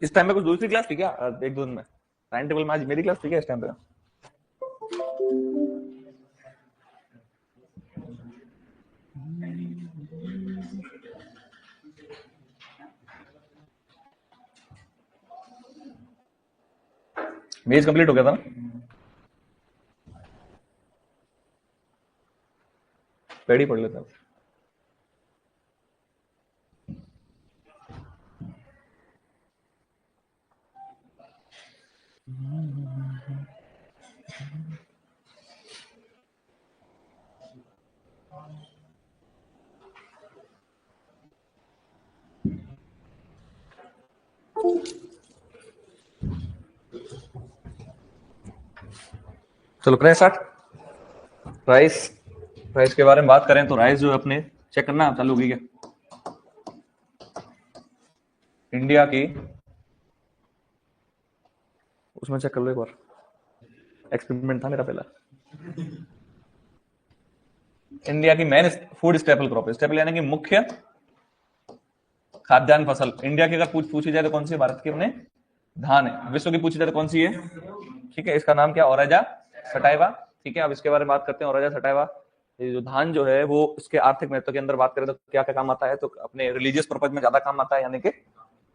इस टाइम पे कुछ दूसरी क्लास थी क्या? एक दो दिन में टाइम टेबल में आज मेरी क्लास थी क्या इस टाइम पे? मेज कंप्लीट हो गया था ना? पेड़ी पढ़ लेता हूँ। चलो करें स्टार्ट। राइस राइस के बारे में बात करें तो राइस जो है अपने चेक करना चालू होगी क्या? इंडिया की, उसमें चेक कर लो एक बार, एक्सपेरिमेंट था मेरा पहला। इंडिया की main food staple crop, staple यानी कि मुख्य खाद्यान्न फसल इंडिया की अगर पूछी जाए तो कौन सी है? भारत की अपने धान है। विश्व की पूछी जाए तो कौन सी है? ठीक है, इसका नाम क्या? ओराजा सटाइवा। ठीक है, अब इसके बारे में बात करते हैं। ओराजा सटाइवा, ये जो धान जो है वो इसके आर्थिक महत्व के अंदर बात करें तो क्या क्या काम आता है? तो अपने रिलीजियस पर्पज में ज्यादा काम आता है, यानी कि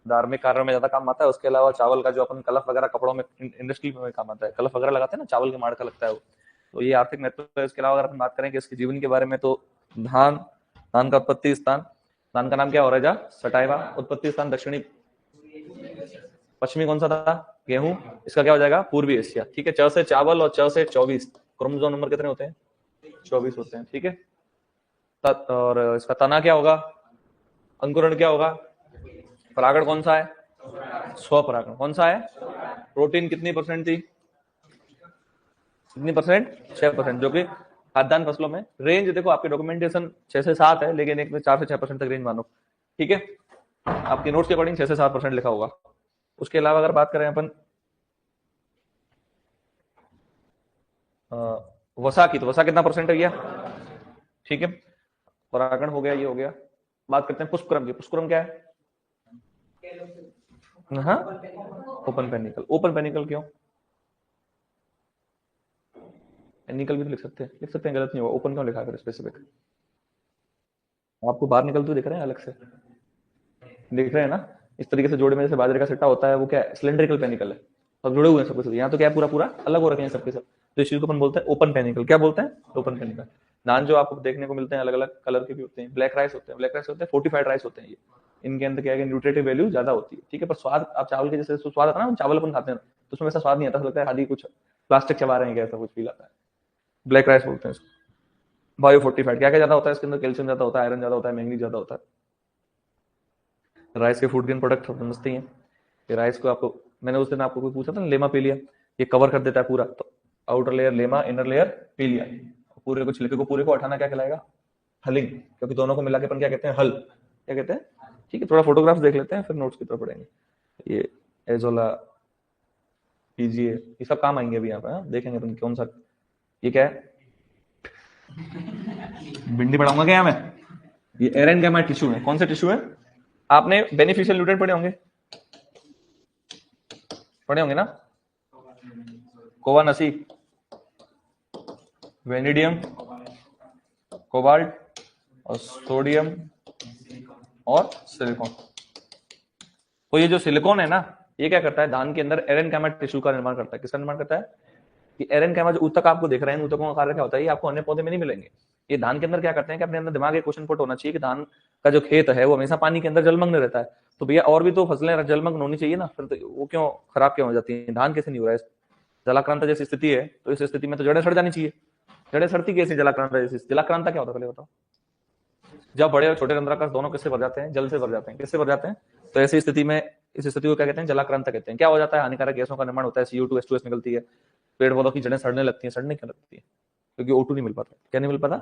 धार्मिक कार्यों में ज्यादा काम आता है। उसके अलावा चावल का जो अपन कलफ वगैरह कपड़ों में, इंडस्ट्री में काम आता है। कलफ वगैरह लगाते हैं ना, चावल के माड़ का लगता है वो, तो ये आर्थिक महत्व है। इसके अलावा अगर अपन बात करें कि इसके जीवन के बारे में तो धान, धान का उत्पत्ति स्थान, धान का नाम क्या? ओराजा सटाइवा। उत्पत्ति स्थान दक्षिणी पश्चिमी कौन सा था? गेहूं। इसका क्या हो जाएगा? पूर्वी एशिया। ठीक है, च से चावल और च से 24। क्रोमोसोम नंबर कितने होते हैं? 24 होते हैं। ठीक है, और इसका तना क्या होगा? अंकुरण क्या होगा? परागण कौन सा है? स्वपरागण। कौन सा है? प्रोटीन कितनी परसेंट थी? कितनी परसेंट? 6%, जो कि खाद्यान्न फसलों में रेंज देखो आपके डॉक्यूमेंटेशन 6 से 7 है, लेकिन एक में 4 से 6% तक रेंज मानो। ठीक है, आपके नोट्स के अकॉर्डिंग 6 से 7% लिखा होगा। उसके अलावा अगर बात करें अपन वसा की, तो वसा कितना परसेंट है भैया? ठीक है, परागण हो गया, ये हो गया। बात करते हैं पुष्पक्रम की। पुष्पक्रम क्या है? हाँ, ओपन पेनिकल। ओपन पेनिकल क्यों? पेनिकल भी तो लिख सकते हैं, गलत नहीं होगा। ओपन क्यों लिखा है स्पेसिफिक? आपको बाहर निकलते दिख रहे हैं, अलग से दिख रहे हैं ना? इस तरीके से जोड़े में जैसे बाजरे का सिट्टा होता है, वो क्या है? सिलेंड्रिकल पेनिकल है। सब जुड़े हुए हैं सबके सब। यहाँ तो क्या है, पूरा पूरा अलग हो रखे हैं सबके सब। तो इस चीज को अपन बोलते हैं ओपन पेनिकल। क्या बोलते हैं? Open panicle. नान जो आपको देखने को मिलते हैं अलग अलग कलर के भी होते हैं। ब्लैक राइस होते हैं, ब्लैक राइस होते हैं, फोर्टिफाइड राइस होते हैं ये। इनके अंदर क्या है, न्यूट्रिटिव वैल्यू ज्यादा होती है। ठीक है, पर स्वाद आप चावल के जैसे स्वाद आता है ना, चावल अपन खाते हैं तो उसमें ऐसा स्वाद नहीं आता, लगता है खाली कुछ प्लास्टिक चबा रहे हैं क्या, ऐसा कुछ फील आता है। ब्लैक राइस बोलते हैं इसको। बायो फोर्टिफाइड क्या क्या ज्यादा होता है इसके अंदर? कैल्शियम ज्यादा होता है, आयरन ज्यादा होता है, मैंगनीज ज्यादा होता है। राइस के फूड ग्रेन प्रोडक्ट समझते ही हैं कि राइस को आपको, मैंने उस दिन आपको कोई पूछा था ना, लेमा पीलिया, ये कवर कर देता है पूरा। तो outer layer lemma, inner layer पीलिया। पूरे को छिलके को पूरे को हटाना क्या कहलाएगा? हलिंग। क्योंकि दोनों को मिला के अपन क्या कहते हैं? हल। क्या कहते हैं? ठीक है, थोड़ा फोटोग्राफ्स देख लेते हैं, फिर नोट्स की तरफ पढ़ेंगे। ये एजोला, पीजीए, ये सब काम आएंगे अभी यहाँ पे। देखेंगे अपन कौन सा, ये क्या है? भिंडी पढ़ाऊंगा क्या मैं? ये एरेनगेमा टिश्यू है। कौन सा टिश्यू है? आपने बेनिफिशियल न्यूट्रिएंट पढ़े होंगे, पढ़े होंगे ना? कोवानसी, वेनिडियम, कोबाल्ट और सोडियम और सिलिकॉन। तो ये जो सिलिकॉन है ना, ये क्या करता है? धान के अंदर एरेनगेमा टिश्यू का निर्माण करता है। किसका निर्माण करता है? कि एरेनगेमा जो ऊतक आपको देख रहे हैं, ऊतकों का कार्य क्या होता है? ये आपको अन्य पौधे में नहीं मिलेंगे। ये धान के अंदर क्या करते हैं कि अपने अंदर दिमाग एक क्वेश्चन पुट होना चाहिए कि धान का जो खेत है वो हमेशा पानी के अंदर जलमग्न रहता है। तो भैया और भी तो फसलें जलमग्न होनी चाहिए ना, फिर तो वो क्यों खराब क्यों हो जाती है? धान कैसे नहीं हो रहा है? जलाक्रांता जैसी स्थिति है, तो इस स्थिति में तो जड़ें सड़ जानी चाहिए। जड़ें सड़ती कैसे? जलाक्रांता जैसी। जलाक्रांता क्या होता है पहले बताओ? जब बड़े और छोटे रंध्राकाश दोनों किससे भर जाते हैं? जल से भर जाते हैं। किससे भर जाते हैं? तो ऐसी स्थिति में, इस स्थिति को क्या कहते हैं? जलाक्रांता कहते हैं। क्या हो जाता है? हानिकारक गैसों का निर्माण होता है, CO2 H2S निकलती है, पेड़ पौधों की जड़ें सड़ने लगती है। सड़ने क्यों लगती है? क्योंकि O2 नहीं मिल पाता। क्या नहीं मिल पाता?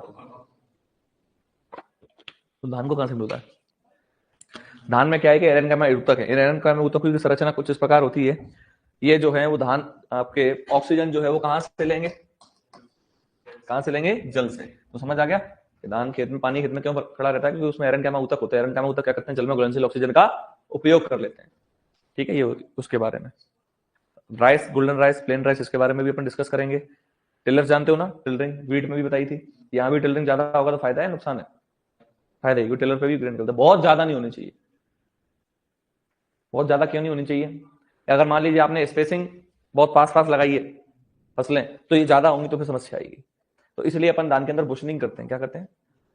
तो धान को कहां से मिलता है? धान में क्या है कि एरेनगेमा ऊतक है। एरेनगेमा ऊतक की संरचना कुछ इस प्रकार होती है। ये जो है वो धान आपके ऑक्सीजन जो है वो कहां से लेंगे? कहां से लेंगे? जल से। तो समझ आ गया कि धान खेत में, पानी खेत में क्यों खड़ा रहता है? क्योंकि उसमें एरेनगेमा ऊतक होता है। एरेनगेमा ऊतक क्या करते हैं? जल में घुलनशील ऑक्सीजन का उपयोग कर लेते हैं। ठीक है, ये उसके बारे में। Rice, golden rice, plain rice, इसके बारे में भी अपन डिस्कस करेंगे। टिलर जानते हो ना, टिलरिंग वीट में भी बताई थी। यहाँ भी टिलरिंग ज्यादा होगा तो फायदा है नुकसान है? फायदा है, टिलर पे भी ग्रेन निकलता है। बहुत ज्यादा नहीं होनी चाहिए। बहुत ज्यादा क्यों नहीं होनी चाहिए? अगर मान लीजिए आपने स्पेसिंग बहुत पास पास लगाई है फसलें, तो ये ज्यादा होंगी तो फिर समस्या आएगी। तो इसलिए अपन धान के अंदर बुशनिंग करते हैं। क्या करते हैं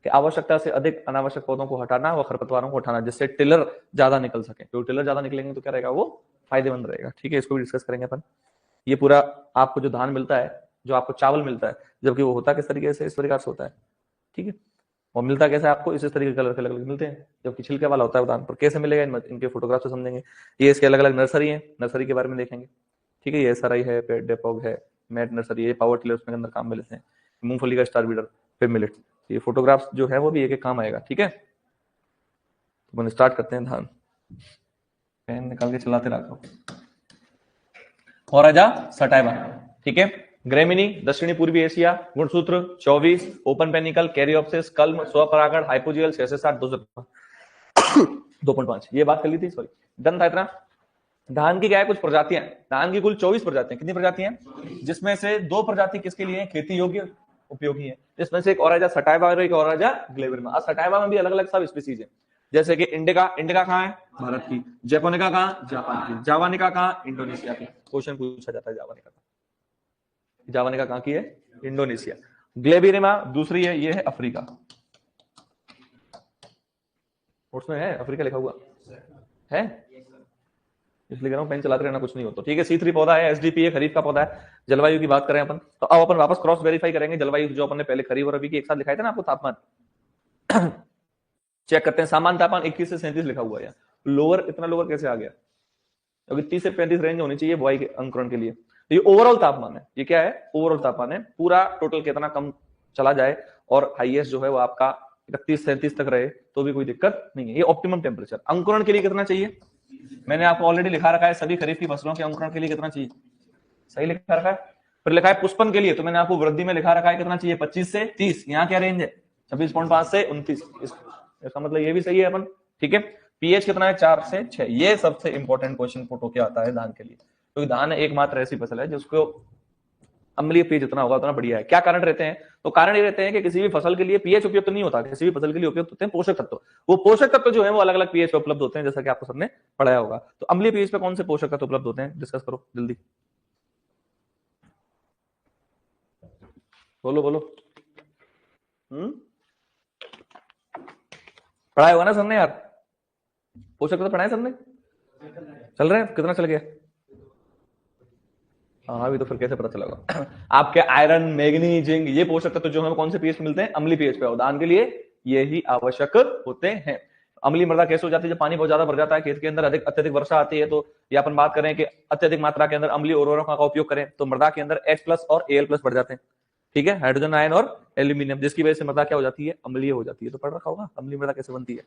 कि आवश्यकता से अधिक अनावश्यक पौधों को हटाना व खरपतवारों को हटाना, जिससे टिलर ज्यादा निकल सके। क्योंकि टिलर ज्यादा निकलेंगे तो क्या रहेगा, वो फायदेमंद रहेगा। ठीक है, इसको भी डिस्कस करेंगे अपन। ये पूरा आपको जो धान मिलता है, जो आपको चावल मिलता है, जबकि वो होता किस तरीके से, इस प्रकार से होता है। ठीक है, और मिलता कैसे आपको, इस तरीके के कलर के अलग अलग मिलते हैं, जबकि छिलके वाला होता है धान पर। कैसे मिलेगा, इनके फोटोग्राफ से समझेंगे। ये इसके अलग अलग नर्सरी है, नर्सरी के बारे में देखेंगे। ठीक है, ये SRI है, पेड डेपोग है, मैट नर्सरी है, पावर टिलर्स में अंदर काम में लेते हैं, मूंगफली का स्टार बीडर, फिर मिलेट। ये फोटोग्राफ्स जो है वो भी एक एक काम आएगा। ठीक है, तो स्टार्ट करते हैं। धान पेन निकाल के चलाते रखो। ओराजा सटाइवा, ठीक है। ग्रेमिनी, दक्षिणी पूर्वी एशिया, गुणसूत्र 24, ओपन पेनिकल, कैरियोप्सिस, कल्म, स्वपरागण, हाइपोजियल 6 से 7, 2.5। ये बात कर ली थी, सॉरी, डन था इतना। धान की क्या है, कुछ प्रजातियां। धान की कुल 24 प्रजातियां। कितनी प्रजातियां? जिसमें से 2 प्रजाति किसके लिए खेती योग्य उपयोगी है, जिसमें से एक ओराजा सटाइवा और एक ओराजा ग्लेबिरमा। सटाइवा में भी अलग अलग सब स्पीसीज है, जैसे कि इंडिका। इंडिका कहाँ है? भारत की। जैपोनिका कहाँ? जापान की। जावानिका कहाँ? इंडोनेशिया की। क्वेश्चन पूछा जाता है जावानिका का। जावानिका कहाँ की है? इंडोनेशिया। ग्लेबिरिमा दूसरी है, ये है अफ्रीका। उसमें है अफ्रीका लिखा हुआ है, इसलिए कह रहा हूं पेन चलाते रहना, कुछ नहीं होता। ठीक है, C3 पौधा है, SDP है, खरीफ का पौधा है। जलवायु की बात करें अपन, तो अब अपन वापस क्रॉस वेरीफाई करेंगे जलवायु जो अपन ने पहले खरीफ और रबी की एक साथ लिखाए थे ना आपको तापमान। चेक करते हैं। सामान्य तापमान 21 से 37 लिखा हुआ है। लोअर, इतना लोअर कैसे आ गया? अभी 30 से 35 रेंज होनी चाहिए बुआई के अंकुरण के लिए। तो ये ओवरऑल तापमान है। ये क्या है? ओवरऑल तापमान है। पूरा टोटल कितना कम चला जाए और हाईएस्ट जो है वो आपका 31-37 तक रहे तो भी कोई दिक्कत नहीं है। ये ऑप्टिमम टेम्परेचर। अंकुरण के लिए कितना चाहिए? मैंने आपको ऑलरेडी लिखा रखा है, सभी खरीफ की फसलों के अंकुरण के लिए कितना चाहिए, सही लिखा रखा है। फिर लिखा है पुष्पन के लिए, तो मैंने आपको वृद्धि में लिखा रखा है कितना चाहिए, 25 से 30। यहाँ क्या रेंज है? 26.5 से 29। इसका मतलब ये भी सही है अपन। ठीक है, पीएच कितना है? 4 से 6। ये सबसे इंपॉर्टेंट क्वेश्चन पुट होकर आता है धान के लिए, क्योंकि धान एकमात्र ऐसी फसल है जिसको अम्लीय पीएच जितना होगा उतना बढ़िया है। क्या कारण रहते हैं? तो कारण ये रहते हैं कि किसी भी फसल के लिए पीएच उपयुक्त नहीं होता, किसी भी फसल के लिए उपयुक्त होते हैं पोषक तत्व। वो पोषक तत्व जो है वो अलग अलग पीएच पे उपलब्ध होते हैं, जैसा कि आपको सबने पढ़ाया होगा। तो अम्लीय पीएच पे कौन से पोषक तत्व उपलब्ध होते हैं, डिस्कस करो जल्दी, बोलो बोलो। पढ़ाया होगा ना सबने यार, पोषक तत्व पढ़ाए सबने? चल रहे हैं? कितना चल गया? हाँ, अभी तो फिर कैसे पता चलेगा? आपके आयरन, मैग्नीज, जिंक, ये पोषक तत्व जो है कौन से पीएच पे मिलते हैं? अम्लीय पीएच पे। धान के लिए ये ही आवश्यक होते हैं। अम्लीय मृदा कैसे हो जाती है? जब पानी बहुत ज्यादा भर जाता है, खेत के अंदर अत्यधिक वर्षा आती है, तो या अपन बात करें कि अत्यधिक मात्रा के अंदर अम्लीय उर्वरकों का उपयोग करें, तो मृदा के अंदर H+ और Al+ बढ़ जाते हैं। ठीक है, हाइड्रोजन आयन और एल्यूमिनियम, जिसकी वजह से मृदा क्या हो जाती है? अम्लीय हो जाती है। तो पढ़ रखा होगा अम्लीय मृदा कैसे बनती है,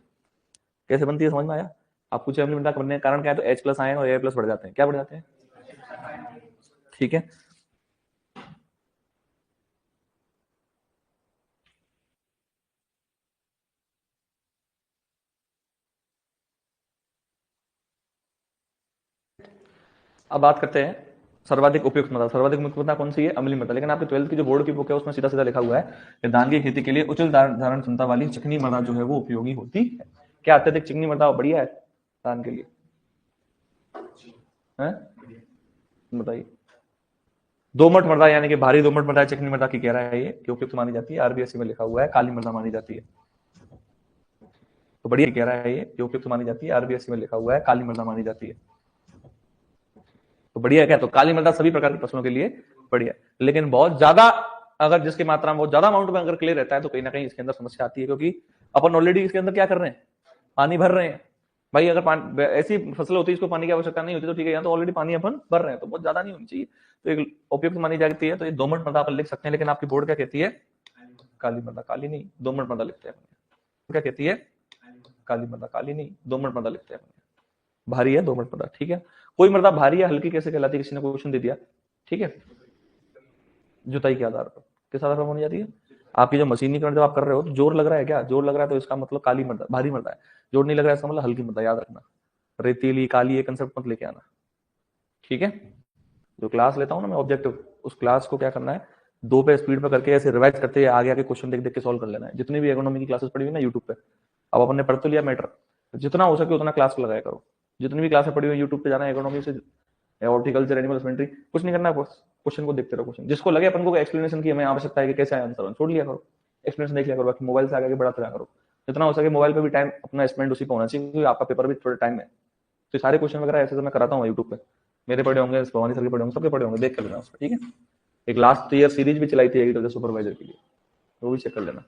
कैसे बनती है, समझ में आया? आप पूछे अम्लीय मृदा बनने का कारण क्या है, तो H+ आयन और Al+ बढ़ जाते हैं। क्या बढ़ जाते हैं? ठीक है, अब बात करते हैं सर्वाधिक उपयुक्त मृदा। सर्वाधिक उपयुक्त मृदा कौन सी है? अम्लीय मृदा। लेकिन आपके 12th की जो बोर्ड की बुक है उसमें सीधा सीधा लिखा हुआ है कि धान की खेती के लिए उच्च धारण क्षमता वाली चिकनी मृदा जो है वो उपयोगी होती है। क्या अत्यधिक चिकनी मृदा बढ़िया है धान के लिए? बताइए। दोमट मृदा यानी कि भारी दोमट मृदा चिकनी मृदा की कह रहा है ये, कि उपयुक्त मानी जाती है। RBSC में लिखा हुआ है काली मृदा मानी जाती है। तो बढ़िया कह रहा है ये, उपयुक्त मानी जाती है। RBSC में लिखा हुआ है काली मृदा मानी जाती है। तो बढ़िया क्या? तो काली मृदा सभी प्रकार की फसलों के लिए बढ़िया। लेकिन बहुत ज्यादा, अगर जिसकी मात्रा में बहुत ज्यादा अमाउंट में अगर क्ले रहता है तो कहीं ना कहीं इसके अंदर समस्या आती है, क्योंकि अपन ऑलरेडी इसके अंदर क्या कर रहे हैं? पानी भर रहे हैं। भाई अगर ऐसी फसल होती है इसको पानी की आवश्यकता नहीं होती तो ठीक है, यहाँ तो ऑलरेडी पानी अपन भर रहे हैं, तो बहुत ज्यादा नहीं होनी चाहिए, तो एक उपयुक्त मानी जाती है। तो ये दोमट मृदा अपन लिख सकते हैं। लेकिन आपकी बोर्ड क्या कहती है? काली मृदा। काली नहीं, दोमट मृदा लिखते हैं। क्या कहती है? काली मृदा। काली नहीं, दोमट मृदा लिखते हैं। भारी है दोमट मृदा। ठीक है, कोई मृदा भारी या हल्की कैसे कहलाती है? किसी ने क्वेश्चन दे दिया। ठीक है, जुताई के आधार पर। किस आधार पर होनी जाती है? आपकी जो मशीनीकरण जब आप कर रहे हो तो जोर लग रहा है क्या? जोर लग रहा है तो इसका मतलब काली मृदा, भारी मृदा है। जोर नहीं लग रहा है इसका मतलब हल्की मृदा, याद रखना। रेतीली काली, ये कंसेप्ट मत लेके आना, ठीक है। जो क्लास लेता हूँ ना मैं ऑब्जेक्टिव, उस क्लास को क्या करना है, 2 पे स्पीड पे करके ऐसे रिवाइज करते हैं, आगे आगे क्वेश्चन देख देख के सॉल्व कर लेना है। जितनी भी इकोनॉमी की क्लासेस पढ़ी हुई ना यूट्यूब पे, अब अपन ने पढ़ तो लिया मैटर, जितना हो सके उतना क्लास को लगाया करो। जितनी भी क्लासें पढ़ी हुई यूट्यूब पे जाना, इकोनॉमी से हॉर्टिकल्चर, एनिमल हस्बेंड्री, कुछ नहीं करना है, क्वेश्चन को देखते रहो। क्वेश्चन जिसको लगे अपन को एक्सप्लेनेशन की हमें आवश्यकता है कि कैसे आंसर, छोड़ लिया करो, एक्सप्लेनेशन देख लिया करो, बाकी मोबाइल से आगे बढ़ाते रहा करो। जितना हो सके मोबाइल पे भी टाइम अपना स्पेंड उसी पे होना चाहिए, क्योंकि आपका पेपर भी थोड़े टाइम में। तो सारे क्वेश्चन वगैरह ऐसे तो मैं कराता हूँ यूट्यूब पे, मेरे पढ़े होंगे, भवानी सर के पढ़े होंगे, सबके पढ़े होंगे, देख कर लेना उसमें, ठीक है। एक लास्ट ईयर सीरीज भी चलाई थी एग्रीकल्चर सुपरवाइजर के लिए, वो भी चेक कर लेना।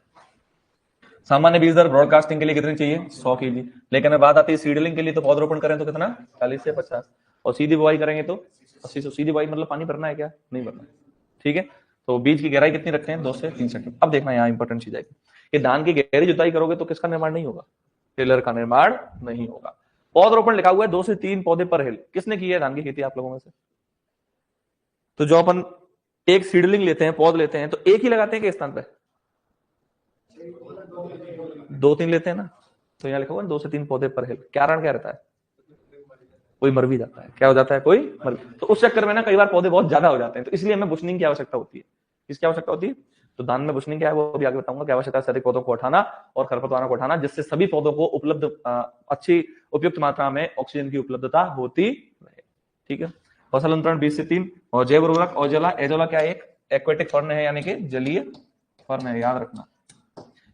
सामान्य बीज दर ब्रॉडकास्टिंग के लिए कितनी चाहिए, 100 kg। लेकिन बात आती है सीडलिंग के लिए, तो पौधरोपण करें तो कितना, 40 से 50, और सीधी बुआई करेंगे तो 80 से। सीधी बुआई मतलब पानी भरना है क्या, नहीं भरना है, ठीक है। तो बीज की गहराई कितनी रखते हैं, 2 से 3 सेंटीमीटर। अब देखना यहाँ इंपॉर्टेंट चीज आएगी कि धान की गहरी जुताई करोगे तो किसका निर्माण नहीं होगा, टेलर का निर्माण नहीं होगा। पौधरोपण लिखा हुआ है 2 से 3 पौधे पर हेल, किसने की है धान की खेती आप लोगों में से। तो जो अपन एक सीडलिंग लेते हैं, पौध लेते हैं, तो एक ही लगाते हैं कि स्थान पे 2-3 लेते हैं ना। तो यहाँ लिखा हुआ 2 से 3 पौधे पर हेल, कारण क्या रहता है, कोई मर भी जाता है, क्या हो जाता है, कोई मर। तो उस चक्कर में ना कई बार पौधे बहुत ज्यादा हो जाते हैं, तो इसलिए हमें बुशनिंग की आवश्यकता होती है। किसकी आवश्यकता होती है, तो धान में बुशनिंग क्या है वो भी आगे बताऊंगा। क्या आवश्यकता है, सभी पौधों को उठाना और खरपतवारों को उठाना, जिससे सभी पौधों को उपलब्ध अच्छी उपयुक्त मात्रा में ऑक्सीजन की उपलब्धता होती है, ठीक है। फसल अंतरण 20 से 3, और जैव उर्वरक ओजोला। एजोला क्या एक एक्वेटिक फर्न है, यानी कि जलीय फर्न है, याद रखना।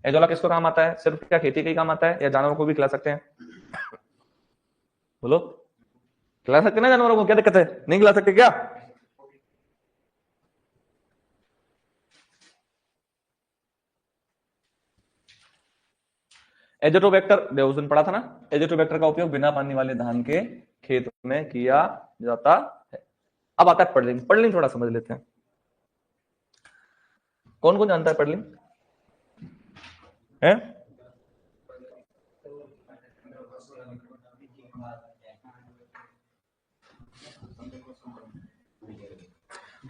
एजोला किसको काम आता है, सिर्फ क्या खेती के ही काम आता है या जानवरों को भी खिला सकते हैं, बोलो, खिला सकते ना जानवरों को, क्या दिक्कत है, नहीं खिला सकते क्या। एजोटोबैक्टर उस दिन पढ़ा था ना, एजोटोबैक्टर का उपयोग बिना पानी वाले धान के खेत में किया जाता है। अब आता है पडलिंग। पडलिंग थोड़ा समझ लेते हैं, कौन कौन जानता है पडलिंग है।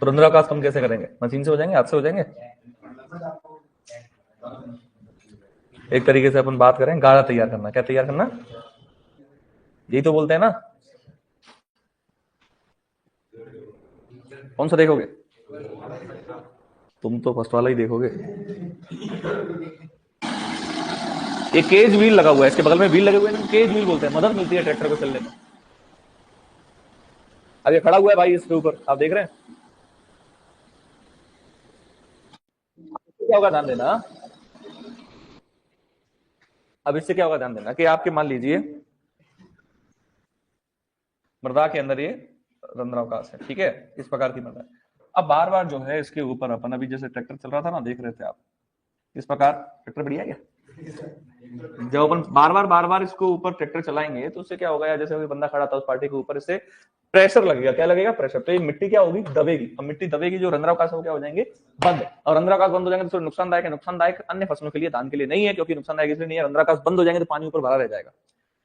तो रंध्रावकाश कम कैसे करेंगे, मशीन से हो जाएंगे, हाथ से हो जाएंगे। एक तरीके से अपन बात करें, गाढ़ा तैयार करना। क्या तैयार करना, यही तो बोलते हैं ना। कौन सा देखोगे, तुम तो फर्स्ट वाला ही देखोगे। ये केज व्हील लगा हुआ है, इसके बगल में व्हील लगे हुए हैं, केज व्हील बोलते हैं, मदद मिलती है ट्रैक्टर को चलने में। अब ये खड़ा हुआ है भाई इसके ऊपर, आप देख रहे हैं, क्या होगा ध्यान देना। अब इससे क्या होगा ध्यान देना कि आपके मान लीजिए मृदा के अंदर ये रंध्रावकाश है, ठीक है, इस प्रकार की मृदा। अब बार बार जो है इसके ऊपर अपन, अभी जैसे ट्रैक्टर चल रहा था ना, देख रहे थे आप, इस प्रकार ट्रैक्टर बढ़िया क्या, जब अपन बार बार इसको ऊपर ट्रैक्टर चलाएंगे तो उससे क्या होगा, या जैसे बंदा खड़ा था उस पार्टी के ऊपर, इससे प्रेशर लगेगा। क्या लगेगा, प्रेशर। तो ये मिट्टी क्या होगी, दबेगी। अब मिट्टी दबेगी, जो रंध्रावकाश हो क्या हो जाएंगे, बंद। और रंध्रावकाश बंद हो जाएंगे तो नुकसानदायक है। नुकसानदायक अन्य फसलों के लिए, धान के लिए नहीं है, क्योंकि नुकसानदायक इसलिए नहीं है, रंध्रावकाश बंद हो जाएंगे तो पानी ऊपर भरा रह जाएगा।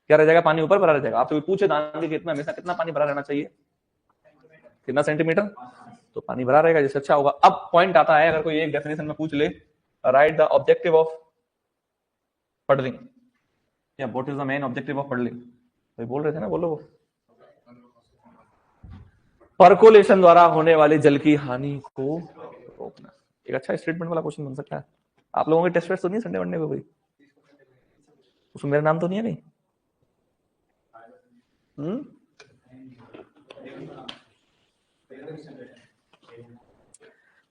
क्या रह जाएगा, पानी ऊपर भरा रह जाएगा। आपसे पूछे धान के खेत में हमेशा कितना पानी भरा रहना चाहिए, कितना सेंटीमीटर, तो पानी भरा रहेगा, जिससे अच्छा होगा। अब पॉइंट आता है, अगर कोई एक डेफिनेशन में पूछ ले, write the objective of puddling, या what is the main objective of puddling, तो बोल रहे थे ना, बोलो। परकोलेशन द्वारा होने वाली जल की हानि को रोकना। एक अच्छा स्टेटमेंट वाला क्वेश्चन बन सकता है। आप लोगों के टेस्ट वेस्ट तो नहीं संडे वनडे को कोई, उसमें मेरा नाम तो नहीं है कहीं।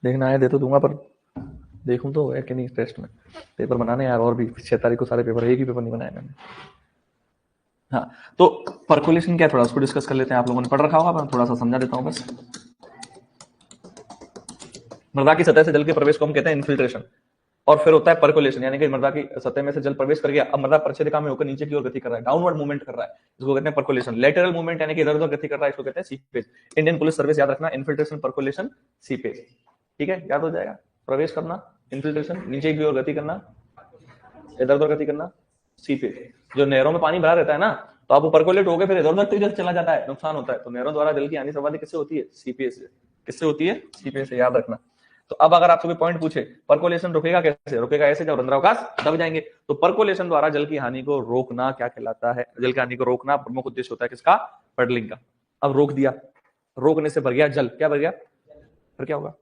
देखना है दे तो दूंगा, पर देखूं तो है कि नहीं टेस्ट में। पेपर बनाने यार, और भी 6 तारीख को सारे पेपर, एक ही पेपर नहीं बनाया मैंने। हाँ, तो परकोलेशन क्या, थोड़ा उसको डिस्कस कर लेते हैं। आप लोगों ने पढ़ रखा होगा, मैं थोड़ा सा समझा देता हूँ बस। मृदा की सतह से जल के प्रवेश को हम कहते हैं इन्फिल्ट्रेशन, और फिर होता है परकोलेशन, यानी कि मृदा की सतह में से जल प्रवेश कर गया, अब मृदा परिच्छेदिका में होकर नीचे की ओर गति कर रहा है, डाउनवर्ड मूवमेंट कर रहा है, इसको कहते हैं परकोलेशन। लेटरल मूवमेंट यानी कि इधर उधर गति कर रहा है, इसको कहते हैं सीपेज। इंडियन पुलिस सर्विस याद रखना, इन्फिल्ट्रेशन, परकोलेशन, सीपेज, ठीक है, याद हो जाएगा। प्रवेश करना इन्फिल्ट्रेशन, नीचे की ओर गति करना, इधर उधर गति करना, सीपेज। जो नहरों में पानी भरा रहता है ना, तो आप परकोलेट हो गए, फिर इधर उधर तेज चला जाता है, नुकसान होता है। तो नहरों द्वारा जल की हानि सर्वाधिक किससे होती है, सीपेज से। किससे होती है, सीपेज से, याद रखना। तो अब अगर आपसे कोई पॉइंट पूछे परकोलेशन रुकेगा कैसे, रुकेगा ऐसे जब रंध्रावकाश दब जाएंगे। तो परकोलेशन द्वारा जल की हानि को रोकना क्या कहलाता है, जल की हानि को रोकना प्रमुख उद्देश्य होता है किसका, पडलिंग का। अब रोक दिया, रोकने से भर गया जल, क्या भर गया, फिर क्या होगा,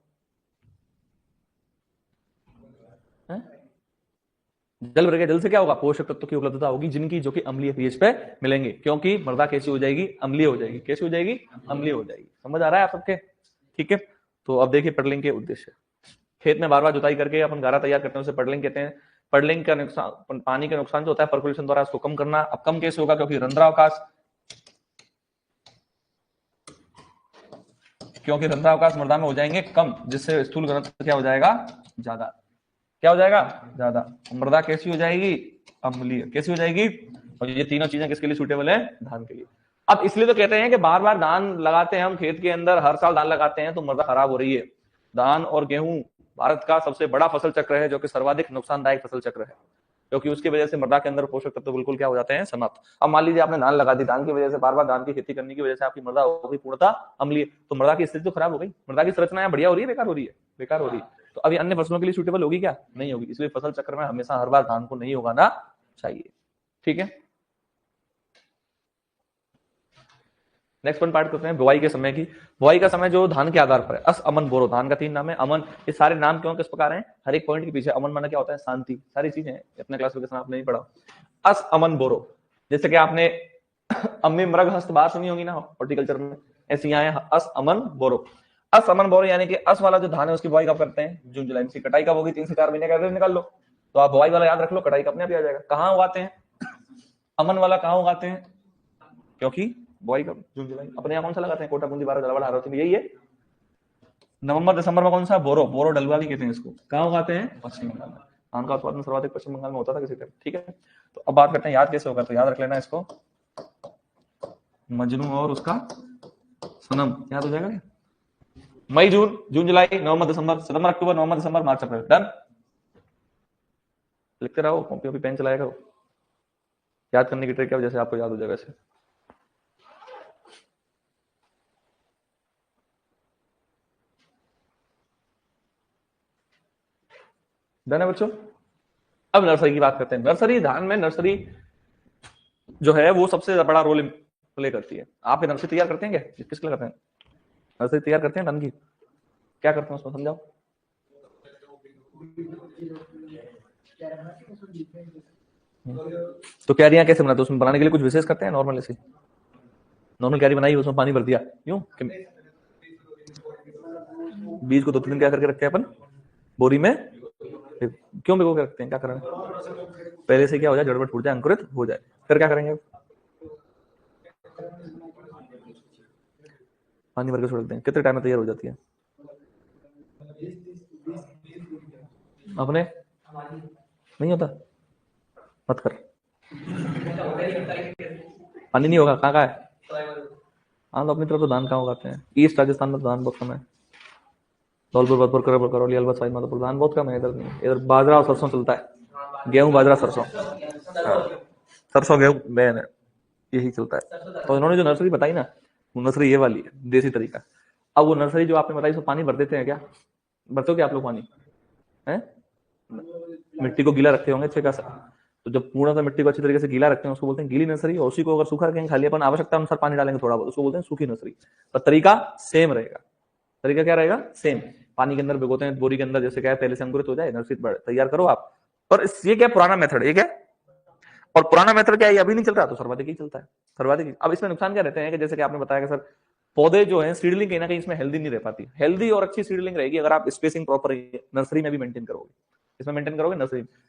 जल भर गया, जल से क्या होगा, पोषक तत्व की उपलब्धता होगी जिनकी, जो कि अम्लीय पीएच पे मिलेंगे, क्योंकि मृदा कैसी हो जाएगी, अम्लीय हो जाएगी। कैसी हो जाएगी, अम्लीय हो जाएगी। समझ आ रहा है आप सबके, ठीक है। तो अब देखिए पडलिंग के उद्देश्य, खेत में बार बार जुताई करके अपन गारा तैयार करते हैं, उसे पडलिंग कहते हैं। पडलिंग का नुकसान, पानी का नुकसान जो होता है परकुलेशन द्वारा उसको कम करना। अब कम कैसे होगा, क्योंकि रंध्रावकाश मृदा में हो जाएंगे कम, जिससे स्थूल घनत्व क्या हो जाएगा, ज्यादा। क्या हो जाएगा, ज्यादा। मृदा कैसी हो जाएगी, अम्लीय। कैसी हो जाएगी, और ये तीनों चीजें किसके लिए सूटेबल है, धान के लिए। अब इसलिए तो कहते हैं कि बार बार धान लगाते हैं हम खेत के अंदर, हर साल धान लगाते हैं तो मृदा खराब हो रही है। धान और गेहूं भारत का सबसे बड़ा फसल चक्र है, जो कि सर्वाधिक नुकसानदायक फसल चक्र है, क्योंकि उसकी वजह से मृदा के अंदर पोषक तत्व बिल्कुल क्या हो जाते हैं, समाप्त। अब मान लीजिए आपने धान लगा दी, धान की वजह से बार बार धान की खेती करने की वजह से आपकी मृदा हो गई पूर्णतः अम्लीय, तो मृदा की स्थिति तो खराब हो गई। मृदा की संरचना बढ़िया हो रही है, बेकार हो रही है, बेकार हो रही है। तो अभी अन्य फसलों के लिए सूटेबल होगी क्या, नहीं होगी। इसलिए फसल चक्र में हमेशा हर बार धान को नहीं उगाना चाहिए, ठीक है। नेक्स्ट वन पार्ट करते हैं बुआई के समय की। बुआई का समय जो धान के आधार पर है, अस अमन बोरो, धान का 3 नाम है। अमन, ये सारे नाम क्यों किस प्रकार हैं, हर एक पॉइंट के पीछे अमन माना क्या होता है, शांति, सारी चीजें अपने क्लासिफिकेशन आपने नहीं पढ़ा। अस अमन बोरो, जैसे कि आपने अम्मी मृग हस्त बात सुनी होगी ना हॉर्टिकल्चर में, ऐसी आए अस अमन बोरो। अस अमन बोरो यानी कि अस वाला जो धान है उसकी बुआई कब करते हैं, जून जुलाई में। कटाई कब होगी, 3 से 4 महीने का एवरेज निकाल लो, तो आप बुआई वाला याद रख लो, कटाई का अपने आप आ जाएगा। कहाँ उगाते हैं, अमन वाला कहाँ उगाते हैं, क्योंकि बुआई का जून जुलाई। अपने यहाँ कौन सा लगाते हैं, कोटा बूंदी बारह जलावड़ हारोती में, यही है। नवंबर दिसंबर में कौन सा, बोरो, बोरो डलवा भी कहते हैं इसको। कहाँ उगाते हैं, पश्चिम बंगाल में। धान का उत्पादन सर्वाधिक पश्चिम बंगाल में होता था किसी तरह, ठीक है। तो अब बात करते हैं याद कैसे होगा, तो याद रख लेना इसको, मजनू और उसका सनम, याद हो जाएगा। मई जून, जून जुलाई, नवंबर दिसंबर, सितंबर अक्टूबर, नवंबर दिसंबर, मार्च अप्रैल, डन। लिखते रहो, कॉपी पे पेन चलाया करो, याद करने की ट्रिक है, जैसे आपको याद हो जाएगा वैसे। डन है बच्चों। अब नर्सरी की बात करते हैं। नर्सरी, धान में नर्सरी जो है वो सबसे बड़ा रोल प्ले करती है। आप ये नर्सरी तैयार करते हैं क्या, किसके लिए करते हैं, नर्सरी तैयार करते हैं धान की, क्या करते हैं उसमें समझाओ। तो क्यारियां कैसे बनाते हैं, उसमें बनाने के लिए कुछ विशेष करते हैं, नॉर्मल ऐसे नॉर्मल क्यारी बनाई, उसमें पानी भर दिया, क्यों, बीज को 2-3 दिन क्या करके रखते हैं अपन बोरी में, क्यों भिगो के रखते हैं, क्या कारण, पहले से क्या हो जाए, जड़बड़ फूट जाए, अंकुरित हो जाए। फिर क्या करेंगे, पानी भर के छोड़ देते हैं। कितने टाइम में तैयार हो जाती है, अपने नहीं होता, मत कर, पानी नहीं होगा, कहाँ का है, हाँ तो अपनी तरफ तो धान कहाँ उगाते हैं, ईस्ट राजस्थान में धान बहुत कम है, धौलपुर, भरतपुर, करौली, अलवर, साइड माधोपुर, धान बहुत कम है, इधर नहीं, इधर बाजरा और सरसों चलता है, गेहूं बाजरा सरसों, सरसों गेहूं मेन है, यही चलता है। तो इन्होंने जो नर्सरी बताई ना, वो नर्सरी ये वाली है, देसी तरीका। अब वो नर्सरी जो आपने बताई उसमें पानी भर देते हैं क्या, भरते हो क्या आप लोग पानी है, मिट्टी को गीला रखते होंगे अच्छे खासा, तो जब पूर्णतः मिट्टी को अच्छी तरीके से गीला रखते हैं उसको बोलते हैं गीली नर्सरी, और उसी को अगर सूखा रखेंगे खाली अपन आवश्यकता अनुसार पानी डालेंगे थोड़ा बहुत, उसको बोलते हैं सूखी नर्सरी। पर तरीका सेम रहेगा, तरीका क्या रहेगा, सेम। पानी के अंदर भिगोते हैं, बोरी के अंदर, जैसे क्या है पहले से अंकुरित हो जाए, नर्सरी तैयार करो आप। और ये क्या पुराना मेथड है, ये क्या, और पुराना मेथड क्या है, अभी नहीं चल रहा, तो सर्वाधिक ही चलता है, सर्वाधिक। अब इसमें नुकसान क्या रहते हैं कि जैसे कि आपने बताया कि सर पौधे जो है सीडलिंग कहीं ना कहीं इसमें हेल्दी नहीं रह पाती। हेल्दी और अच्छी सीडलिंग रहेगी अगर आप स्पेसिंग प्रॉपर नर्सरी में भी मेंटेन करोगे, इसमें मेंटेन करोगे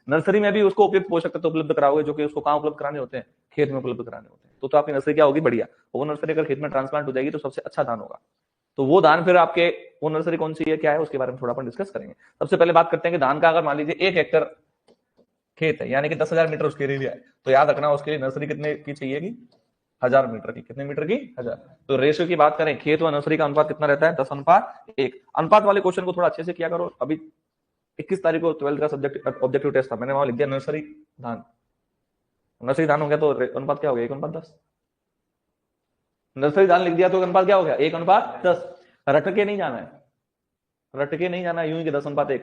नर्सरी में भी उसको उपयुक्त पोषक तत्व उपलब्ध कराओगे, जो कि उसको कहाँ उपलब्ध कराने होते हैं, खेत में उपलब्ध कराने होते हैं। तो आपकी नर्सरी क्या होगी, बढ़िया। वो नर्सरी अगर खेत में ट्रांसप्लांट हो जाएगी तो सबसे अच्छा धान होगा। तो वो धान फिर आपके, वो नर्सरी कौन सी है, क्या है, उसके बारे में थोड़ा अपन डिस्कस करेंगे। सबसे पहले बात करते हैं कि धान का अगर मान लीजिए 1 हेक्टर खेत है, यानी कि 10,000 मीटर उसके एरिया है, तो याद रखना उसके लिए नर्सरी कितने की चाहिए, 1000 मीटर की। कितने मीटर की, 1000। तो रेशियो की बात करें, खेत व नर्सरी का अनुपात कितना रहता है, 10:1। अनुपात वाले क्वेश्चन को थोड़ा अच्छे से किया करो। अभी 21 तारीख को 12th का सब्जेक्ट ऑब्जेक्टिव टेस्ट था, मैंने वहां लिख दिया नर्सरी धान, नर्सरी धान हो गया तो अनुपात क्या हो गया, 1:10। नर्सरी धान लिख दिया तो अनुपात क्या हो गया, 1:10। रट के नहीं जाना है, रट के नहीं जाना यूं ही के 10:1।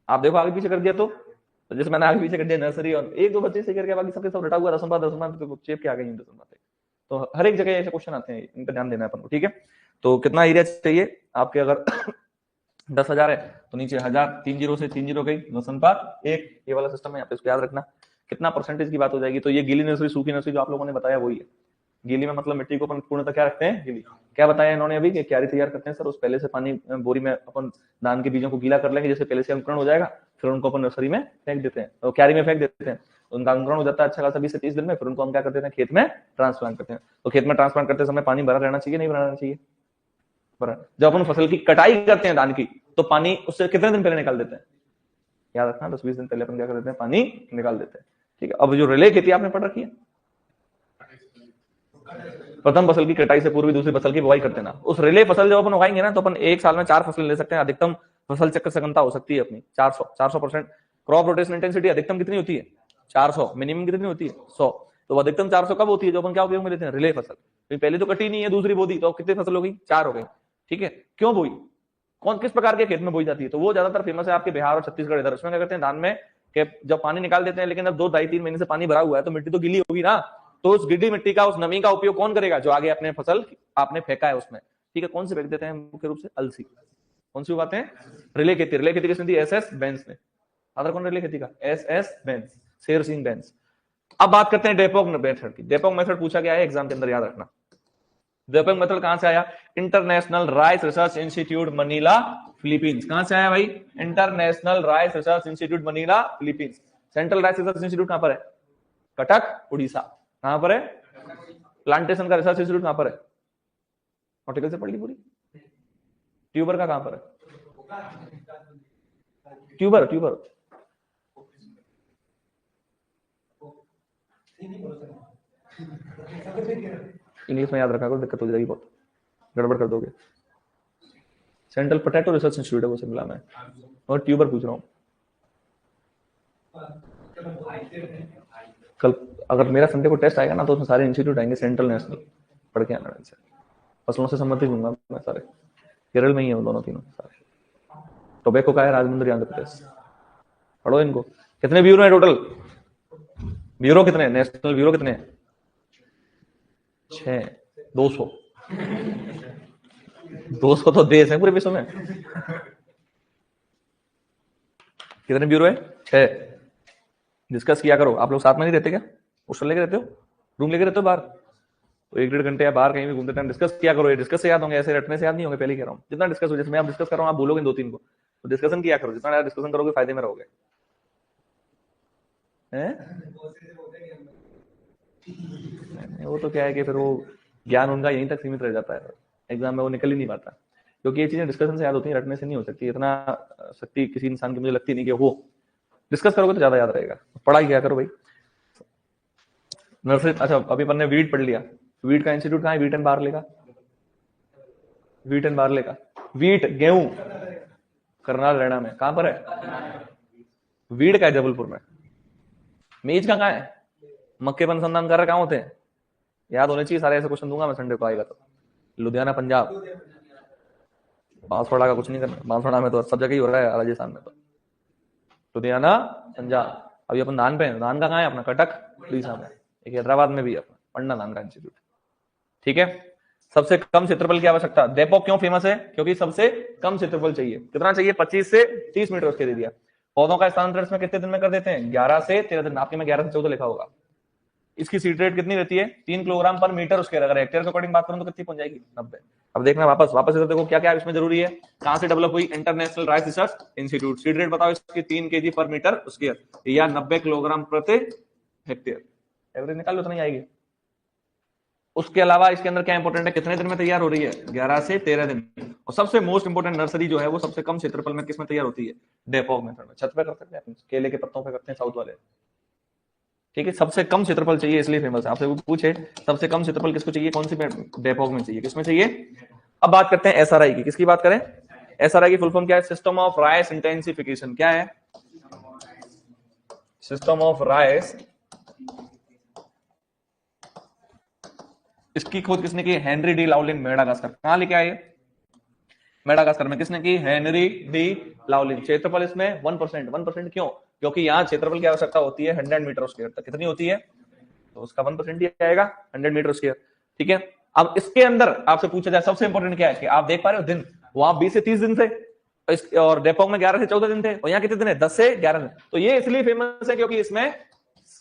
आप देखो आगे पीछे कर दिया तो जैसे मैंने आगे पीछे कर दिया नर्सरी और एक दो बच्चे से करके बाकी सबके सब रटा हुआ 10:1 तो चेप के आ गई 10:1। तो हर एक जगह ऐसे क्वेश्चन आते हैं, इन पर ध्यान देना है अपन को, ठीक है। तो कितना एरिया चाहिए आपके, अगर 10,000 है तो नीचे 1000, 3 जीरो से 3 जीरो गई, 9:1, ये वाला सिस्टम है, यहाँ पे इसको याद रखना। कितना परसेंटेज की बात हो जाएगी, तो ये गीली नर्सरी सूखी नर्सरी जो आप लोगों ने बताया वही है। गीली में मतलब मिट्टी को अपन पूर्णतः क्या रखते हैं, गीली। क्या बताया इन्होंने अभी कि क्यारी तैयार करते हैं सर, उस पहले से पानी बोरी में अपन धान के बीजों को गीला कर लेंगे, जैसे पहले से अंकुरण हो जाएगा, फिर उनको अपन नर्सरी में फेंक देते हैं और क्यारी में फेंक देते हैं। उनका अंकुरण हो जाता है अच्छा खासा 20 से 30 दिन में, फिर उनको हम क्या करते हैं, खेत में ट्रांसप्लांट करते हैं। तो खेत में ट्रांसप्लांट करते समय पानी भरा रहना चाहिए, नहीं भरा रहना चाहिए? जब अपन फसल की कटाई करते हैं धान की, तो पानी उससे कितने दिन पहले निकाल देते हैं, याद रखना, 10-20 दिन पहले अपन क्या कर देते हैं, पानी निकाल देते हैं, ठीक है। अब जो रिले खेती आपने पढ़ रखी है, प्रथम फसल की कटाई से पूर्व दूसरी फसल की बुआई करते ना, उस रिले फसल जब अपन उगाएंगे ना, तो अपन एक साल में 4 फसल ले सकते हैं। अधिकतम फसल चक्र सघनता हो सकती है अपनी 400%। क्रॉप रोटेशन इंटेंसिटी अधिकतम कितनी होती है, 400। मिनिमम कितनी होती है, 100। तो अधिकतम 400 कब होती है, जो अपन क्या उपयोग में लेते हैं, रिले फसल। पहले तो कटी नहीं है, दूसरी बो दी, तो कितनी फसल हो गई, 4 हो गई, ठीक है। क्यों बोई, कौन किस प्रकार के खेत में बोई जाती है, तो वो ज्यादातर फेमस है आपके बिहार और छत्तीसगढ़ इधर। उसमें क्या करते हैं, धान में कि जब पानी निकाल देते हैं, लेकिन अब 2-2.5-3 महीने से पानी भरा हुआ है, तो मिट्टी तो गीली होगी ना, तो उस गीली मिट्टी का, उस नमी का उपयोग कौन करेगा, जो आगे अपने फसल आपने फेंका है उसमें, ठीक है। कौन से फेंक देते हैं मुख्य रूप से, अलसी। कौन सी उगाते हैं, रिले खेती। रिले खेती किसने दी, एस.एस. बेंस ने। अदर कौन रिले खेती का, एस.एस. बेंस, शेर सिंह बेंस। अब बात करते हैं डेपोक मेथड की। डेपोक मेथड पूछा गया है एग्जाम के अंदर, याद रखना। डेपोक मेथड कहां से आया, international rice research institute Manila, Philippines. कहां से आया भाई, international rice research institute Manila, Philippines. Central rice research institute कहां पर है, कटक, उड़ीसा। कहां पर है, प्लांटेशन का रिसर्च इंस्टीट्यूट कहां पर है, आर्टिकल से पढ़ ली पूरी। ट्यूबर का कहां पर है, ट्यूबर, ट्यूबर इंग्लिश में याद रखा करो, दिक्कत हो जाएगी बहुत, गड़बड़ कर दोगे। सेंट्रल पोटैटो रिसर्च इंस्टीट्यूट है वो शिमला में, और ट्यूबर पूछ रहा हूँ। कल अगर मेरा संडे को टेस्ट आएगा ना, तो उसमें सारे इंस्टीट्यूट आएंगे सेंट्रल नेशनल, पढ़ के आना से। फसलों से संबंधित दूंगा मैं सारे, केरल में ही है वो दोनों तीनों सारे। टोबैको का है राजमुंद्री, आंध्र प्रदेश। पढ़ो इनको। कितने ब्यूरो है टोटल, ब्यूरो कितने, नेशनल ब्यूरो कितने, 6, 200 200 तो देश है पूरे विश्व में। कितने ब्यूरो है, 6। डिस्कस किया करो। आप लोग साथ में नहीं रहते क्या, हॉस्टल लेके रहते हो, रूम लेके रहते हो बाहर, तो 1-1.5 घंटे या बाहर कहीं भी घूमते टाइम डिस्कस किया करो। ये डिस्कस से याद होंगे, ऐसे रटने से याद नहीं होंगे, पहले कह रहा हूँ। जितना डिस्कस हो, जैसे मैं आप डिस्कस कर रहा हूँ, आप बोलोगे 2-3 को, तो डिस्कशन किया करो। जितना डिस्कशन करोगे फायदे में रहोगे। वो तो क्या है कि फिर वो ज्ञान उनका यहीं तक सीमित रह जाता है, एग्जाम में वो निकल ही नहीं पाता, क्योंकि ये चीजें डिस्कशन से याद होती है, रटने से नहीं हो सकती। इतना शक्ति किसी इंसान की मुझे लगती नहीं कि वो डिस्कस करोगे तो ज्यादा याद रहेगा। पढ़ाई किया करो भाई। नर्सरी, अच्छा अभी अपन ने वीट पढ़ लिया। वीट का इंस्टीट्यूट कहाँ है, वीट एंड बार्ले का, वीट एंड बार्ले का। वीट गेहूं करनाल रेणा में, कहां पर है, वीट का है जबलपुर में। मेज का कहां है, मक्के पर अनुसंधान कर रहे कहां होते हैं, याद होने चाहिए सारे। ऐसे क्वेश्चन दूंगा मैं संडे को आएगा तो। लुधियाना पंजाब, बांसवाड़ा का कुछ नहीं करना, बांसवाड़ा में तो सब जगह ही हो रहा है, राजस्थान में तो। लुधियाना पंजाब। अभी अपन धान पे, धान का कहां है अपना, कटक उड़ीसा में। एक हैदराबाद में भी अपना पढ़ना धान का इंस्टीट्यूट, ठीक है। सबसे कम क्षेत्रफल की आवश्यकता, डेपोक क्यों फेमस है, क्योंकि सबसे कम क्षेत्रफल चाहिए। कितना चाहिए, 25 से 30 मीटर उसके दे दिया। पौधों का स्थानांतरण इसमें कितने दिन में कर देते हैं, 11 से 13 दिन। आपके में 11 से 14 लिखा होगा। इसकी सीड रेट कितनी रहती है, 3 किलोग्राम पर मीटर उसके। अगर हेक्टेयर के अकॉर्डिंग बात करूं तो कितनी पहुंच जाएगी, 90। अब देखना वापस इधर देखो, क्या क्या इसमें जरूरी है। कहां से डेवलप हुई, international rice research institute. Seed rate बताओ इसकी, 3 kg पर मीटर उसके, या 90 किलोग्राम प्रति हेक्टेयर। एवरेज निकाल लो तो नहीं आएगी। उसके अलावा इसके अंदर क्या इंपॉर्टेंट है, कितने दिन में तैयार हो रही है, 11 से 13 दिन। और सबसे मोस्ट इंपोर्टेंट, नर्सरी जो है वो सबसे कम क्षेत्रफल में किसमें तैयार होती है, डेपोक मेथड में। छत पे कर सकते हैं, केले के पत्तों पे करते हैं साउथ वाले, ठीक है। सबसे कम क्षेत्रफल चाहिए इसलिए फेमस है। आपसे पूछे सबसे कम क्षेत्रफल किसको चाहिए, कौन सी डेपोक में चाहिए, किसमें चाहिए। अब बात करते हैं एसआरआई की। किसकी बात करें, एसआरआई की फुल फॉर्म क्या है, सिस्टम ऑफ राइस इंटेंसिफिकेशन। क्या है, सिस्टम ऑफ राइस। इसकी खोज किसने की, हेनरी डी लाउलिन मेडागास्कर। कहां लेके आए, मेडागास्कर में किसने की? Henry de Laulin. क्षेत्रफल इसमें 1%। 1% क्यों? क्योंकि यहाँ क्षेत्रफल की आवश्यकता होती है 100 मीटर स्क्वायर तक। कितनी होती है? तो उसका 1% ही आएगा, 100 मीटर स्क्वायर। ठीक है, अब इसके अंदर आपसे पूछा जाए सबसे इंपॉर्टेंट क्या है कि आप देख पा रहे हो दिन, वहां 20 से 30 दिन थे और डेपोंग में 11 से 14 दिन थे, और यहाँ कितने दिन है? 10 से 11 दिन। तो ये इसलिए फेमस है क्योंकि इसमें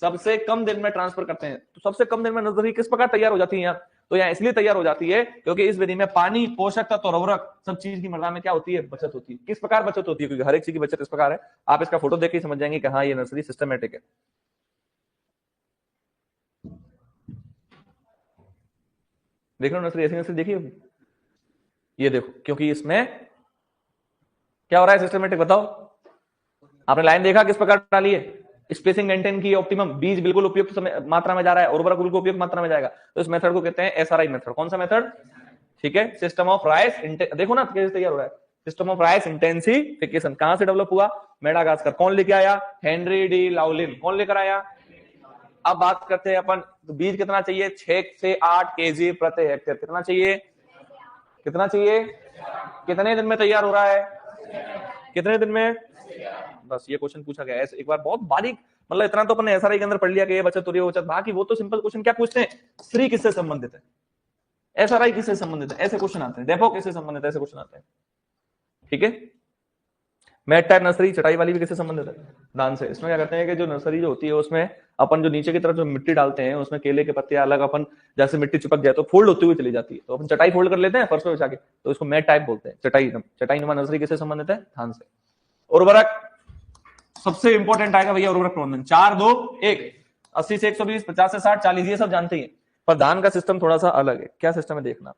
सबसे कम दिन में ट्रांसफर करते हैं। तो सबसे कम दिन में नर्सरी किस प्रकार तैयार हो जाती है यहाँ? तो यहाँ इसलिए तैयार हो जाती है क्योंकि इस विधि में पानी, पोषक तत्व और उर्वरक सब चीज की मात्रा में क्या होती है? बचत होती है। किस प्रकार बचत होती है? क्योंकि हर एक चीज की बचत इस प्रकार है, आप इसका फोटो देख के समझ जाएंगे कि हाँ ये नर्सरी सिस्टमेटिक है। देख रहे हो नर्सरी? ऐसी नर्सरी देखिए, ये देखो, क्योंकि इसमें क्या हो रहा है? सिस्टमेटिक। बताओ, आपने लाइन देखा किस प्रकार डाली है? स्पेसिंग मेंटेन की, ऑप्टिमम, बीज बिल्कुल उपयुक्त मात्रा में जा रहा है, उर्वरक बिल्कुल उपयुक्त मात्रा में जाएगा। तो इस मेथड को कहते हैं एसआरआई मेथड। कौन सा मेथड? ठीक है, सिस्टम ऑफ राइस। देखो ना कैसे तैयार हो रहा है, सिस्टम ऑफ राइस इंटेंसिफिकेशन। कहां से डेवलप हुआ? मेडागास्कर। कौन लेके आया? Henry de Laulin. कौन लेकर आया? अब बात करते हैं अपन, तो बीज कितना चाहिए? 6 से 8 केजी प्रति हेक्टेयर। कितना चाहिए? कितना चाहिए? कितने दिन में तैयार हो रहा है? कितने दिन में? बस ये क्वेश्चन पूछा गया है एक बार, बहुत बारीक, मतलब इतना तो अपन एसआरआई के अंदर पढ़ लिया कि ये बचत हो रही है, बचत। बाकी वो तो सिंपल क्वेश्चन क्या पूछते हैं? श्री किससे संबंधित है, एसआरआई किससे संबंधित है, ऐसे क्वेश्चन आते हैं। डेपो किससे संबंधित है, ऐसे क्वेश्चन आते हैं। ठीक है, मैट टाइप नर्सरी, चटाई वाली भी किससे संबंधित है? धान से। इसमें क्या करते हैं कि जो नर्सरी जो होती है उसमें अपन जो नीचे की तरफ जो मिट्टी डालते हैं उसमें केले के पत्ते अलग, अपन जैसे मिट्टी चिपक जाए तो फोल्ड होती हुई चली जाती है, तो अपन चटाई फोल्ड कर लेते हैं फर्श पे बिछा के, तो इसको मैट टाइप बोलते हैं। चटाई, चटाई नुमा नर्सरी किससे संबंधित है? धान से। उर्वरक सबसे इंपॉर्टेंट आएगा भैया, उर्वरक प्रबंधन। 4, 2, 1, 80 से 120, 50 से 60, 40, ये सब जानते ही हैं। पर धान का सिस्टम थोड़ा सा अलग है। क्या सिस्टम है देखना,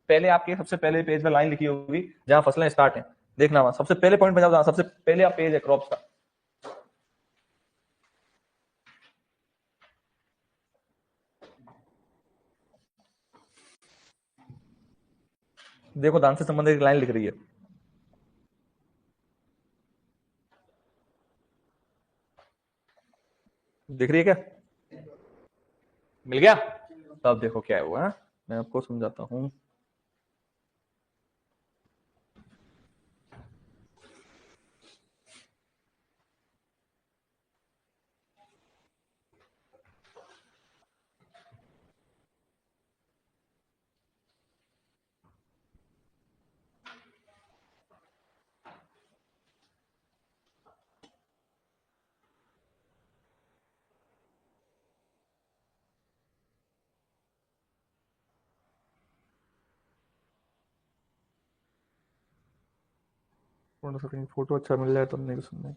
पहले आपके सबसे पहले पेज में लाइन लिखी होगी जहां फसलें स्टार्ट है, देखना वहां सबसे पहले पॉइंट में जाओ, सबसे पहले आप पेज है क्रॉप्स का। देखो धान से संबंधित एक लाइन लिख रही है, दिख रही है क्या? मिल गया? तो अब देखो क्या हुआ, मैं आपको समझाता हूं। फोटो अच्छा मिल जाए तो नहीं सुनना।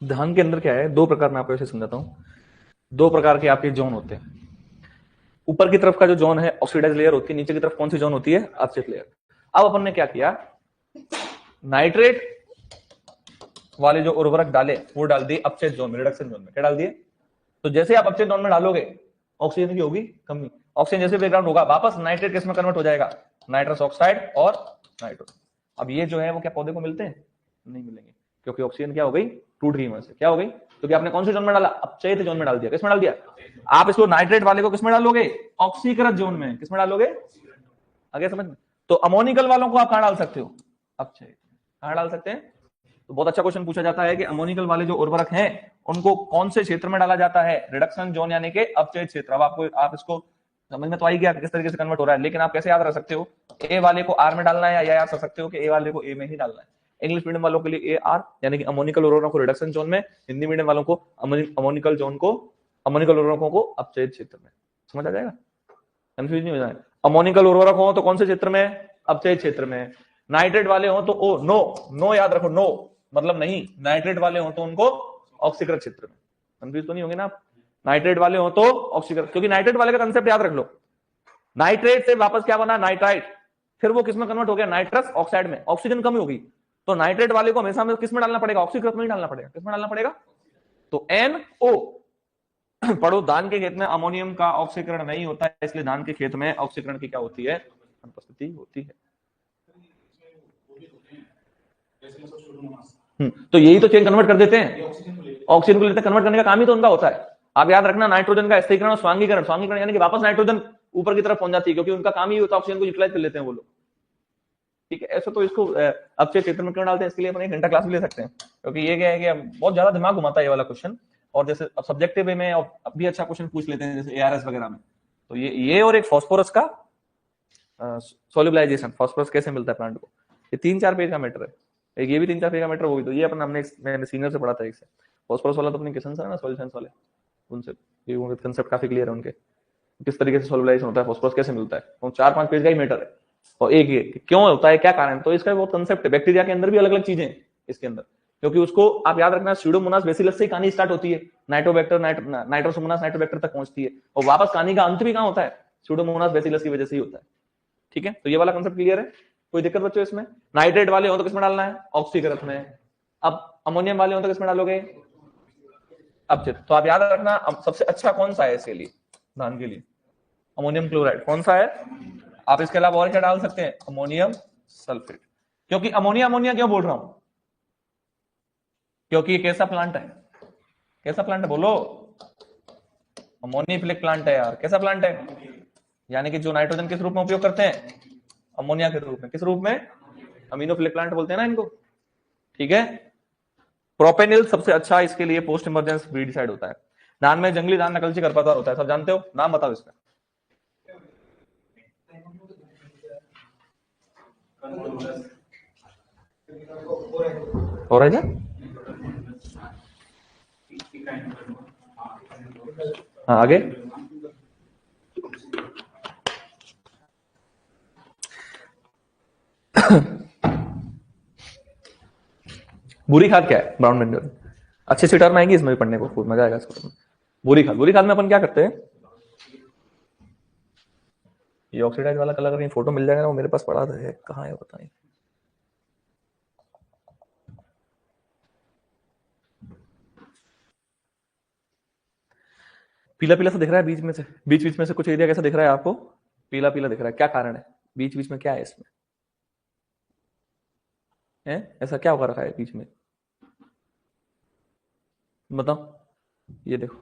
धान के अंदर क्या है, दो प्रकार, मैं आपको ऐसे समझाता हूँ। दो प्रकार के आपके जोन होते हैं। ऊपर की तरफ का जो जोन है ऑक्सीडाइज लेयर होती है, नीचे की तरफ कौन सी जोन होती है? अपचेत लेयर। अब अपन ने क्या किया, नाइट्रेट वाले जो उर्वरक डाले वो डाल दिए अपचेत जोन में, रिडक्शन जोन में। क्या डाल दिए? तो जैसे आप अपचेत जोन में डालोगे ऑक्सीजन की होगी कमी, ऑक्सीजन जैसे बैकग्राउंड होगा वापस नाइट्रेट किस में कन्वर्ट हो जाएगा? नाइट्रस ऑक्साइड और नाइट्रोजन। अब ये जो है वो क्या पौधे को मिलते हैं? नहीं मिलेंगे, क्योंकि ऑक्सीजन क्या हो गई? टूट गई वहां से। क्या हो गई? क्योंकि आपने कौन से जोन में डाला? अपचयित जोन में डाल दिया। किस में डाल दिया? आप इसको नाइट्रेट वाले को किस में डालोगे? ऑक्सीकृत जोन में। किस में डालोगे? आगे समझ में? तो अमोनिकल वालों को आप कहां डाल सकते हो? अपचयित। कहां डाल सकते हैं? तो बहुत अच्छा क्वेश्चन पूछा जाता है कि अमोनिकल वाले जो उर्वरक हैं उनको कौन से क्षेत्र में डाला जाता है? रिडक्शन जोन यानी कि अपचयित क्षेत्र। अब आपको, आप इसको समझ में तो आई गया किस तरीके से कन्वर्ट हो रहा है, लेकिन आप कैसे याद रख सकते हो? ए वाले को आर में डालना है, या याद रख सकते हो कि ए वाले को ए में ही डालना है। इंग्लिश मीडियम वालों के लिए ए आर यानी कि अमोनिकल उर्वरकों को रिडक्शन जोन में, हिंदी मीडियम वालों को अमोनिकल जोन को, अमोनिकल उर्वरकों को अपचयित क्षेत्र में। समझ आ जाएगा? कंफ्यूज नहीं हो जाए। अमोनिकल उर्वरक हो तो कौन से क्षेत्र में? अपचयित क्षेत्र में। नाइट्रेट वाले हो तो ओ, नो, नो याद रखो, नो मतलब नहीं। नाइट्रेट वाले हो तो उनको ऑक्सीकृत क्षेत्र में। कंफ्यूज तो नहीं होंगे ना आप? नाइट्रेट वाले हो तो ऑक्सीकृत, क्योंकि नाइट्रेट वाले का कंसेप्ट याद रख लो, नाइट्रेट से वापस क्या बना? नाइट्राइट, फिर वो किसमें कन्वर्ट हो गया? नाइट्रस ऑक्साइड में। ऑक्सीजन कमी होगी तो नाइट्रेट वाले को हमेशा में किसमें डालना पड़ेगा? ऑक्सीकृत में ही डालना पड़ेगा। किसमें डालना पड़ेगा? तो NO पढ़ो, धान के खेत में अमोनियम का ऑक्सीकरण नहीं होता है, इसलिए धान के खेत में ऑक्सीकरण की क्या होती है, अनुपस्थिति होती है। तो यही तो चेन कन्वर्ट कर देते हैं, ऑक्सीजन को लेते हैं, कन्वर्ट करने का काम ही तो उनका होता है। आप याद रखना, नाइट्रोजन का स्थिरीकरण और स्वांगीकरण, स्वांगीकरण यानी कि वापस नाइट्रोजन ऊपर की तरफ पहुंच जाती है, क्योंकि उनका काम ही होता है ऑक्सीजन को यूटिलाइज कर लेते हैं वो लोग। ठीक है, ऐसा तो इसको अब चित्र में क्यों डालते हैं, इसके लिए अपन एक घंटा क्लास भी ले सकते हैं, क्योंकि ये क्या है कि बहुत ज्यादा दिमाग घुमाता है ये वाला क्वेश्चन। और जैसे अब सब्जेक्टिव वे में अब भी अच्छा क्वेश्चन पूछ लेते हैं, जैसे एआरएस वगैरह में, तो ये और एक फास्फोरस का सोल्यूबलाइजेशन, फास्फोरस कैसे मिलता है प्लांट को, ये 3-4 पेज का मैटर है। एक ये भी 3-4 पेज का मैटर, वो भी तो ये अपन मैंने सीनियर से पढ़ा था एक से, फास्फोरस वाला तो अपने किशन सर है ना, सॉइल साइंस वाले, उनसे ये कंसेप्ट काफी क्लियर है उनके, किस तरीके से सोल्यूबलाइजेशन होता है, फास्फोरस कैसे मिलता है, वो 4-5 पेज का ही मैटर है। और एक ये क्यों होता है, क्या कारण, तो इसका बहुत कंसेप्ट है। बैक्टीरिया के अंदर भी अलग अलग चीजें हैं इसके अंदर, क्योंकि उसको आप याद रखना, स्यूडोमोनास बेसिलस से कहानी स्टार्ट होती है, नाइट्रोबैक्टर नाइट्रोसोमोनास नाइट्रोबैक्टर तक पहुंचती है, और वापस कहानी का अंत भी कहां होता है, स्यूडोमोनास बेसिलस की वजह से ही होता है। ठीक है, तो ये वाला कंसेप्ट क्लियर है, कोई दिक्कत बच्चों इसमें? नाइट्रेट वाले हो तो किसमें डालना है, ऑक्सीकरण में। अब अमोनियम वाले हो तो किसमें डालोगे, अपचित। तो आप याद रखना, अब सबसे अच्छा कौन सा है इसके लिए, धान के लिए, अमोनियम क्लोराइड कौन सा है। आप इसके अलावा और क्या डाल सकते हैं, अमोनियम सल्फेट। क्योंकि अमोनिया अमोनिया क्यों बोल रहा हूं, क्योंकि ये कैसा प्लांट है, कैसा प्लांट है बोलो, अमोनिफिलिक प्लांट है यार, कैसा प्लांट है, यानी कि जो नाइट्रोजन किस रूप में उपयोग करते हैं, अमोनिया के रूप में, किस रूप में, अमीनोफिलिक प्लांट बोलते हैं ना इनको। ठीक है, प्रोपेनिल सबसे अच्छा इसके लिए पोस्ट इमरजेंस वीडिसाइड होता है। धान में जंगली धान नकलची खरपतवार होता है, सब जानते हो, नाम बताओ इसका। हो रहा है क्या, हाँ आगे। बुरी खाद क्या है, ब्राउन मैन्योर। अच्छी सी टर्म आएंगी इसमें भी पढ़ने को, मजा आएगा इसको। बुरी खाद, बुरी खाद में अपन क्या करते हैं, ये ऑक्सीडाइज वाला कलर कहीं फोटो मिल जाएगा ना, वो मेरे पास पड़ा है, कहाँ है बताइए। पीला पीला सा दिख रहा है बीच में से, बीच बीच में से कुछ एरिया कैसा दिख रहा है आपको, पीला पीला दिख रहा है, क्या कारण है, बीच बीच में क्या है इसमें, है ऐसा क्या होकर रखा है बीच में, बताओ। ये देखो,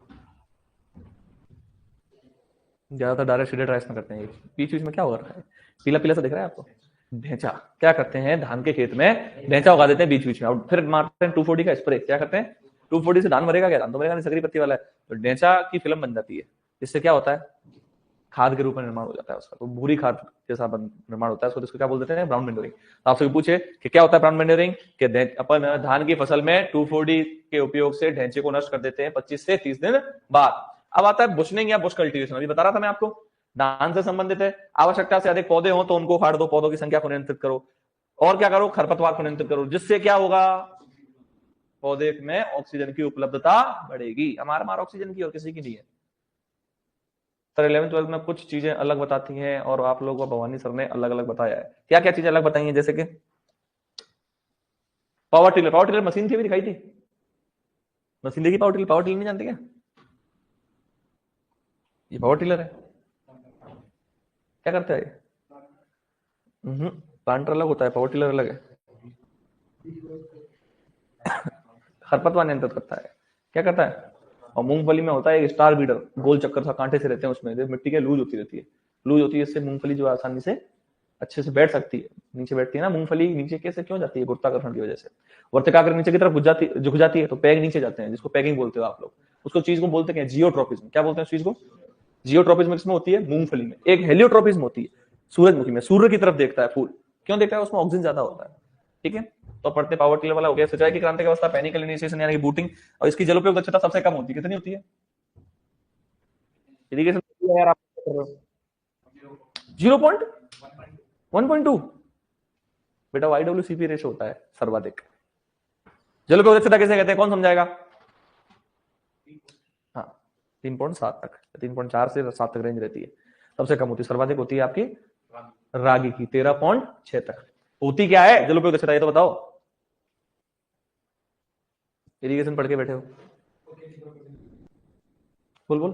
ज्यादातर डायरेक्ट सीडेड राइस में करते हैं, बीच बीच में क्या होकर रखा है, पीला पीला सा दिख रहा है आपको। ढेंचा, क्या करते हैं धान के खेत में ढेंचा उगा देते हैं बीच बीच में, और फिर मारते हैं 240 का स्प्रे। क्या करते हैं, 240 से धान मरेगा क्या, धान तो मरेगा नहीं, सकरी पत्ती वाला है। तो ढेंचा की फिल्म बन जाती है, इससे क्या होता है, खाद के रूप में निर्माण हो जाता है उसका, तो भूरी खाद जैसा निर्माण होता है उसको, क्या बोल देते हैं, ब्राउन मैन्योरिंग। तो आपसे पूछे कि क्या होता है ब्राउन मैन्योरिंग, कि अपन धान की फसल में 240 के उपयोग से ढेंचे को नष्ट कर देते हैं 25 से 30 दिन बाद। अब आता है बुशनिंग या बुश कल्टीवेशन, अभी बता रहा था मैं आपको, धान से संबंधित है। आवश्यकता से अधिक पौधे हो तो उनको उखाड़ दो, पौधों की संख्या को नियंत्रित करो, और क्या करो, खरपतवार को नियंत्रित करो, जिससे क्या होगा, पौधे में ऑक्सीजन की उपलब्धता बढ़ेगी। हमारा ऑक्सीजन की और किसी की नहीं है। सर 11th-12th में कुछ चीजें अलग बताती हैं, और आप लोगों को भवानी सर ने अलग अलग बताया है। क्या क्या चीजें अलग बताई हैं, जैसे कि power tiller, power tiller machine थी, भी दिखाई थी मशीन, देखी पावर टिलर, पावर टिलर नहीं जानते क्या, ये पावर टिलर है, क्या करता है ये, प्लांटर अलग होता है, पावर टिलर अलग है। खरपतवार नियंत्रित करता है, क्या करता है। और मूंगफली में होता है एक स्टार बीडर, गोल चक्कर सा, कांटे से रहते हैं उसमें, मिट्टी के लूज होती रहती है, लूज होती है, इससे मूंगफली जो आसानी से अच्छे से बैठ सकती है, नीचे बैठती है ना मूंगफली, नीचे कैसे क्यों जाती है, गुरुत्वाकर्षण की वजह से, वर्तिकाग्र नीचे की तरफ झुक जाती है, तो पैग नीचे जाते हैं, जिसको पैगिंग बोलते हो आप लोग, उसको चीज को बोलते हैं जियोट्रोपिज्म। क्या बोलते हैं उस चीज को, जियोट्रोपिज्म किसमें होती है, मूंगफली में। एक हेलियोट्रोपिज्म होती है सूरजमुखी में, सूर्य की तरफ देखता है फूल, क्यों देखता है, उसमें ऑक्सीजन ज्यादा होता है। ठीक है, तो पढ़ते पावर टिलर वाला हो गया। सिंचाई की क्रांति की अवस्था, पैनिकल इनिशिएशन यानी कि बूटिंग, और इसकी जलोपयोग दक्षता सबसे कम होती है, कितनी होती है, इरिगेशन यार आप 0.1.2 बेटा, YWCP रेशो होता है सर्वाधिक। जलोपयोग दक्षता किसे कहते हैं, कौन समझाएगा, हाँ 3.7 तक, 3.4 से 7 तक रेंज रहती है, सबसे कम होती है। सर्वाधिक होती है आपकी रागी की 13.6 तक। होती क्या है जलोपयोग दक्षता, ये तो बताओ, इरिगेशन पढ़ के बैठे हो, बोल बोल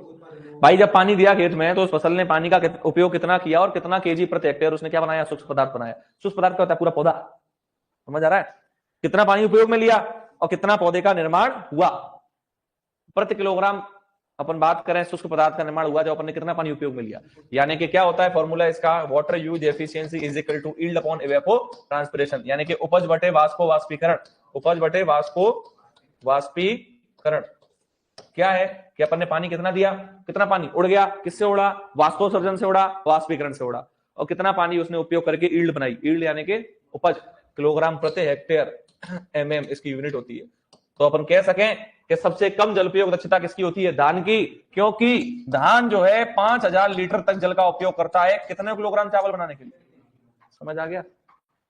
भाई। जब पानी दिया खेत में तो उस फसल ने पानी का उपयोग कितना किया और कितना केजी प्रति हेक्टेयर उसने क्या बनाया, सूक्ष्म पदार्थ बनाया। सूक्ष्म पदार्थ क्या होता है, पूरा पौधा, समझ आ रहा है। कितना पानी उपयोग में लिया और कितना पौधे का निर्माण हुआ प्रति किलोग्राम। अपन बात करें शुष्क पदार्थ का निर्माण हुआ, जो अपन ने कितना पानी उपयोग में लिया। यानी कि क्या होता है फॉर्मूला इसका, water use efficiency is equal to yield upon evapotranspiration, यानी कि उपज बटे वाष्पो वाष्पीकरण, उपज बटे वाष्पो वाष्पीकरण। क्या है कि अपन ने पानी कितना दिया, कितना पानी उड़ गया, किससे उड़ा, वाष्पोत्सर्जन से उड़ा, वाष्पीकरण से उड़ा, और कितना पानी उसने उपयोग करके यील्ड बनाई। यील्ड यानी कि उपज, किलोग्राम प्रति हेक्टेयर, एमएम इसकी यूनिट होती है। तो अपन कह सकें कि सबसे कम जल उपयोग दक्षता किसकी होती है, धान की, क्योंकि धान जो है 5000 लीटर तक जल का उपयोग करता है कितने किलोग्राम चावल बनाने के लिए। समझ आ गया,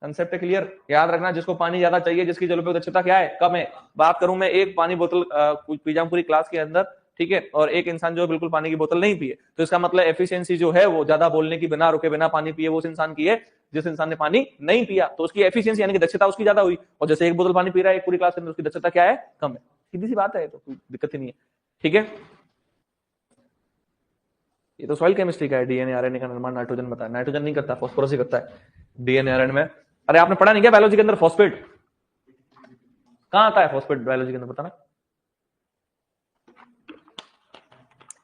कंसेप्ट क्लियर। याद रखना, जिसको पानी ज्यादा चाहिए, जिसकी जल उपयोग दक्षता क्या है, कम है। बात करूं मैं एक पानी बोतल पी जाऊं पूरी क्लास के अंदर, ठीक है, और एक इंसान जो बिल्कुल पानी की बोतल नहीं पिए, तो इसका मतलब एफिशिएंसी जो है वो ज्यादा बोलने की, बिना रुके बिना पानी पिए वो उस इंसान की है जिस इंसान ने पानी नहीं पिया, तो उसकी एफिशिएंसी यानी कि दक्षता उसकी ज्यादा हुई। और जैसे एक बोतल पानी पी रहा है एक पूरी क्लास के अंदर, उसकी दक्षता क्या है, कम है। सीधी सी बात है, तो कोई दिक्कत ही नहीं है, ठीक है। ये तो सॉइल केमिस्ट्री का है, डीएनए आरएनए का निर्माण नाइट्रोजन बताया, नाइट्रोजन नहीं करता, फास्फोरस ही करता है डीएनए आरएनए में। अरे आपने पढ़ा नहीं क्या बायोलॉजी के अंदर, फॉस्फेट कहां आता है, फॉस्फेट बायोलॉजी के अंदर बताना।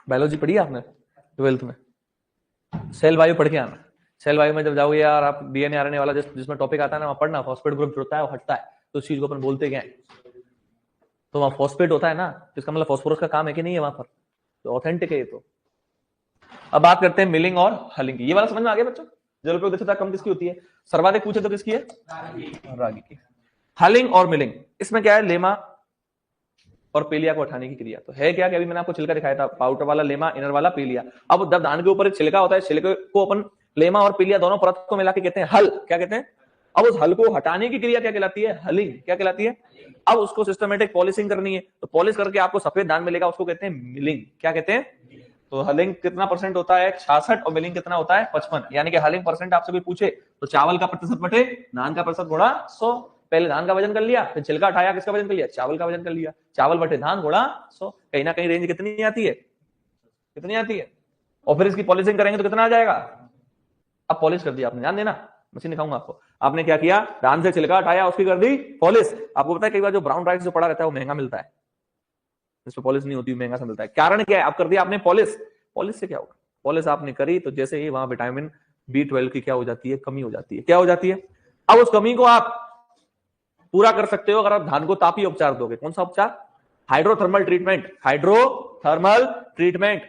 बायोलॉजी पढ़ी है आपने 12th में, सेल वायु पढ़ के आना। सेल वायु में जब जाओगे यार आप, डीएनए आरएनए वाला जिसमें टॉपिक आता है ना, वहां पढ़ना फॉस्फेट ग्रुप जुड़ता है और हटता है, तो उस चीज को अपन बोलते क्या है, तो वहां फॉस्फेट होता है ना, इसका मतलब फॉस्फोरस का काम है कि नहीं है वहां पर, तो ऑथेंटिक है ये तो। अब बात करते हैं मिलिंग और हलिंग की। ये वाला समझ में आ गया बच्चों, जल उपयोग दक्षता कम किसकी होती है, सर्वाधिक पूछे तो किसकी है, रागी की। हलिंग और मिलिंग, इसमें क्या है, लेमा और पेलिया को हटाने की क्रिया। तो है क्या कि अभी मैंने आपको छिलका दिखाया था, आउटर वाला लेमा, इनर वाला पेलिया। अब जब धान के ऊपर एक छिलका होता है, छिलके को अपन लेमा और पेलिया दोनों परत को मिला के कहते हैं हल, क्या कहते हैं। अब उस हल को हटाने की क्रिया क्या कहलाती है, हलिंग, क्या कहलाती है। अब उसको सिस्टमेटिक पॉलिशिंग करनी है, तो पॉलिश करके आपको सफेद धान मिलेगा, उसको कहते हैं मिलिंग, क्या कहते हैं। तो हलिंग कितना परसेंट होता है, 66, और मिलिंग कितना होता है, 55। यानी कि हलिंग परसेंट आपसे कोई पूछे तो चावल का प्रतिशत बटे धान का प्रतिशत गुणा 100। पहले धान का वजन कर लिया, फिर छिलका हटाया, किसका वजन कर लिया, चावल का वजन कर लिया, चावल बटे धान गुणा 100। कहीं ना कहीं रेंज कितनी आती है, कितनी आती है। और फिर इसकी पॉलिशिंग करेंगे तो कितना आ जाएगा। अब पॉलिश कर दिया आपने, ध्यान देना, मशीन दिखाऊंगा आपको। आपने क्या किया, धान से छिलका हटाया, उसकी कर दी पॉलिश। आपको पता है कई बार जो ब्राउन राइस जो पड़ा रहता है वो महंगा मिलता है, इसमें पॉलिश नहीं होती, महंगा सा मिलता है। कारण क्या है, आप कर दिया आपने पॉलिश। पॉलिश से क्या होगा, पॉलिश आपने करी तो जैसे ही वहां विटामिन B12 की क्या हो जाती है, कमी हो जाती है। क्या हो जाती है, अब उस कमी को आप पूरा कर सकते हो अगर आप धान को तापीय उपचार दोगे। कौन सा उपचार, हाइड्रोथर्मल ट्रीटमेंट, हाइड्रोथर्मल ट्रीटमेंट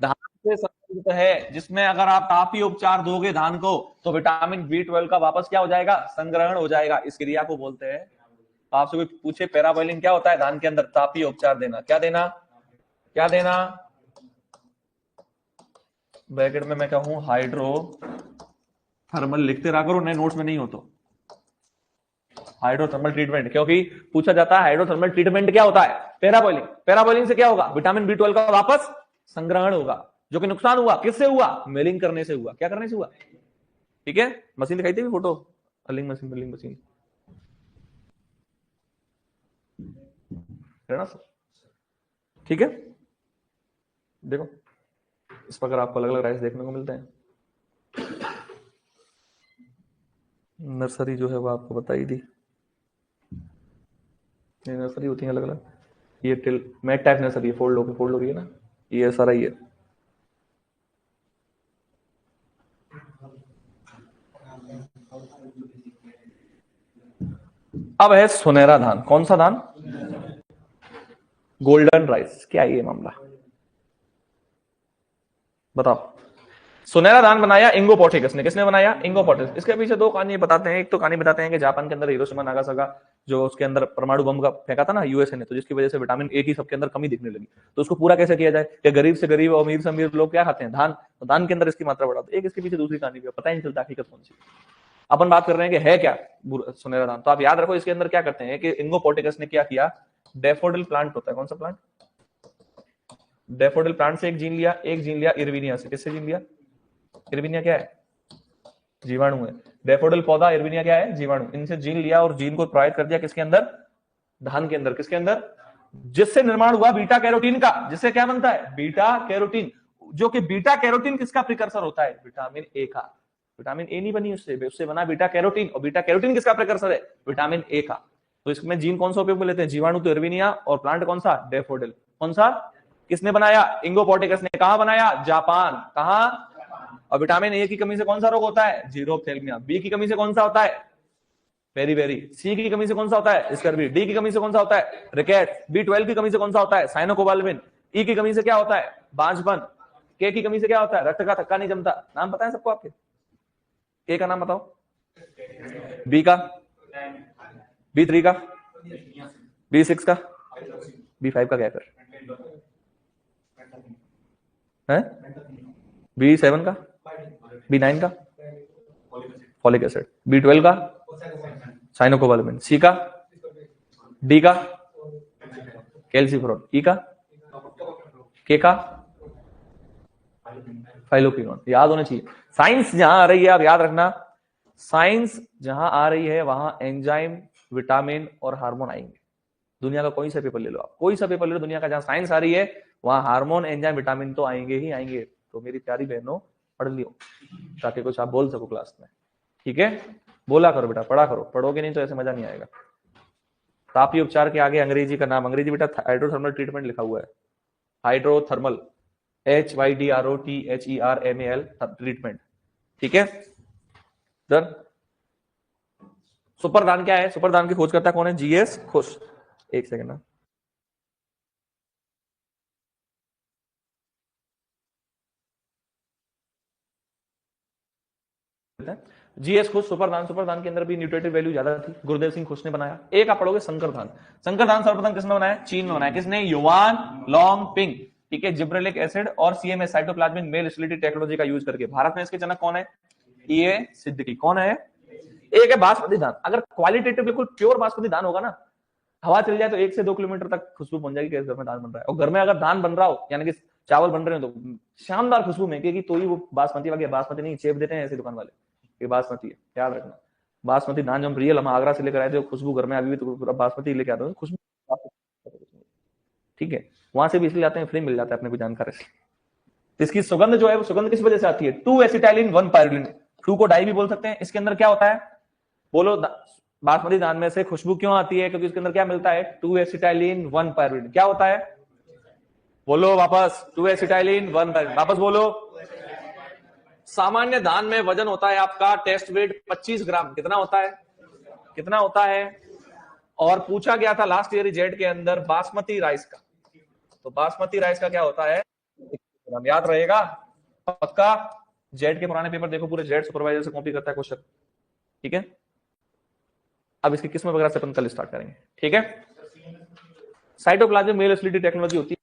धान से संबंधित है, जिसमें अगर आप तापीय उपचार दोगे धान को तो विटामिन B12 का वापस क्या हो जाएगा, संग्रहण हो जाएगा। इस क्रिया को बोलते हैं। आपसे कोई पूछे पैराबॉइलिंग क्या होता है, धान के अंदर तापीय उपचार देना, क्या देना, क्या देना, ब्रैकेट में मैं कहूं हाइड्रो थर्मल, लिखते रहा करो नए नोट्स में नहीं हो तो, हाइड्रोथर्मल ट्रीटमेंट। क्योंकि पूछा जाता है हाइड्रोथर्मल ट्रीटमेंट क्या होता है, पैराबॉइलिंग। पैराबॉइलिंग से क्या होगा, विटामिन B12 का वापस संग्रहण होगा, जो कि नुकसान हुआ किससे हुआ, मिलिंग करने से हुआ। क्या करने से हुआ, ठीक है। मशीन दिखाई थी फोटो, हलिंग मशीन, मिलिंग मशीन, ठीक है। देखो इस पर अगर आपको अलग अलग राइस देखने को मिलते हैं, नर्सरी जो है वो आपको बताई दी, ये नर्सरी होती है अलग अलग। ये till mat type nursery, fold हो गई है ना, ये सारा ही है। अब है सुनहरा धान। कौन सा धान, गोल्डन राइस। क्या है ये मामला, बताओ। सुनहरा धान बनाया इंगोपोर्टिकस ने, किसने बनाया, इंगोपोर्टिकस। इसके पीछे दो कहानी बताते हैं। एक तो कहानी बताते हैं कि जापान के अंदर हिरोशिमा नागासाकी जो उसके अंदर परमाणु बम का फेंका था ना यूएसए ने, तो जिसकी वजह से विटामिन ए की सबके अंदर कमी दिखने लगी। तो उसको पूरा कैसे किया जाए, कि गरीब से गरीब और अमीर से अमीर लोग क्या खाते हैं, धान, तो धान के अंदर इसकी मात्रा बढ़ा दो। एक इसके पीछे दूसरी कहानी भी पता ही नहीं चलता हकीकत कौन सी। अपन बात कर रहे हैं कि है क्या सुनहरा धान, तो आप याद रखो इसके अंदर क्या करते हैं कि इंगोपोर्टिकस ने क्या किया, डैफोडिल प्लांट होता है, कौन सा प्लांट, डैफोडिल प्लांट से एक जीन लिया इरविनिया से। किससे जीन लिया, इरविनिया क्या है, जीवाणु है। डैफोडिल पौधा, इरविनिया क्या है, जीवाणु। इनसे जीन लिया और जीन को प्रभावित कर दिया किसके अंदर, धान के अंदर। किसके अंदर, जिससे निर्माण हुआ बीटा कैरोटीन का, जिससे क्या बनता है, बीटा कैरोटीन, जो कि बीटा कैरोटीन किसका प्रिकर्सर होता है, विटामिन ए का। विटामिन ए नहीं बनी उससे, उससे बना बीटा कैरोटीन, और बीटा कैरोटीन किसका प्रिकर्सर है, विटामिन ए का। तो इसमें जीन कौन सा उपयोग में लेते हैं, जीवाणु तो इरविनिया, और प्लांट कौन सा, डैफोडिल। कौन सा, किसने बनाया, इंगोपोर्टिकस ने। कहां बनाया, जापान। कहां, और विटामिन ए की कमी से कौन सा रोग होता है, जीरोप्थेल्मिया। बी की कमी से कौन सा होता है, वेरी वेरी। सी की कमी से कौन सा होता है, स्कर्वी। डी की कमी से कौन सा होता है, रिकेट। बी12 की कमी से कौन सा होता है, साइनोकोबाल्मिन। ई की कमी से क्या होता है, बांझपन। के की कमी से क्या होता है, रक्त का थक्का नहीं जमता। नाम पता है सबको आपके, के का नाम बताओ, बी का, बी3 का, बी6 का, बी5 का क्या कर है, बी7 का, बी9 का, फॉलिक एसिड। बी12 का, साइनोकोबाल्मिन। सी का, डी का, कैल्सिफेरॉन। ई का, के का, फाइलोक्विनोन। याद होना चाहिए। साइंस जहां आ रही है, आप याद रखना, साइंस जहां आ रही है वहां एंजाइम, विटामिन और हार्मोन आएंगे। दुनिया का कोई सा पेपर ले लो आप, कोई सा पेपर ले लो दुनिया का, जहां साइंस आ रही है वहां हार्मोन, एंजाइम, विटामिन तो आएंगे ही आएंगे। तो मेरी प्यारी बहनों, पढ़ लियो ताकि कुछ आप बोल सको क्लास में। ठीक है, बोला करो बेटा, पढ़ा करो, पढ़ोगे नहीं तो ऐसे मजा नहीं आएगा। तापीय उपचार के आगे अंग्रेजी का नाम, अंग्रेजी बेटा हाइड्रोथर्मल ट्रीटमेंट लिखा हुआ है, हाइड्रोथर्मल, HYDROTHERMAL ट्रीटमेंट। ठीक है, डन। सुपरदान क्या है, सुपरदान की खोज करता कौन है, जीएस खुश। एक सेकंड ना, जीएस खुश, सुपरदान। सुपरदान के अंदर भी न्यूट्रिटिव वैल्यू ज्यादा थी, गुरुदेव सिंह खुश ने बनाया। एक आप पढ़ोगे शंकरदान। शंकरदान सर्वप्रथम किसने बनाया, चीन में बनाया। किसने, युवान लोंग पिंग। ठीक है, जिब्रेलिक एसिड और CMS, cytoplasmic mail stability technology का यूज करके। भारत में इसके जनक कौन है, ये सिद्दीकी। कौन है, एक है बासमती धान। अगर क्वालिटेटिव बिल्कुल प्योर बासमती धान होगा ना, हवा चल जाए तो 1 से 2 किलोमीटर तक खुशबू पहुंच जाएगी कि घर में धान बन रहा है। और घर में अगर धान बन रहा हो, यानी कि चावल बन रहे हो, तो शानदार खुशबू महकेगी। तो ही वो बासमती वाली, बासमती नहीं चेप देते हैं ऐसे दुकान वाले, ये बासमती है, याद रखना। बासमती धान जो हम रियल, हम आगरा से लेकर आए थे, खुशबू घर में अभी भी, तो पूरा बासमती लेके आते हैं खुशबू। ठीक है, वहां से भी इसलिए आते हैं, फ्री मिल जाता है अपने को जानकारी से। इसकी सुगंध जो है, वो सुगंध किस वजह से आती है, 2 एसिटाइलिन 1 पायरिलिन। 2 को डाई भी बोल सकते हैं। इसके अंदर क्या होता है, बोलो, बासमती धान में से खुशबू क्यों आती है, क्योंकि इसके अंदर क्या मिलता है, 2 एसिटाइलिन 1 पायरिलिन। क्या होता है, बोलो वापस, 2 एसिटाइलिन 1 पायरिलिन, वापस बोलो। सामान्य धान में वजन होता है आपका, टेस्ट वेट 25 ग्राम। कितना होता है, कितना होता है, और पूछा गया था लास्ट ईयर जेड के अंदर बासमती राइस का। तो बासमती राइस का क्या होता है, याद रहेगा पक्का। जेड के पुराने पेपर देखो, पूरे जेड सुपरवाइजर से कॉपी करता है क्वेश्चन। ठीक है, अब इसकी किस्म वगैरह से अपन कल स्टार्ट करेंगे। ठीक है, साइटोप्लाज्मिक मेल स्टेबिलिटी टेक्नोलॉजी होती है।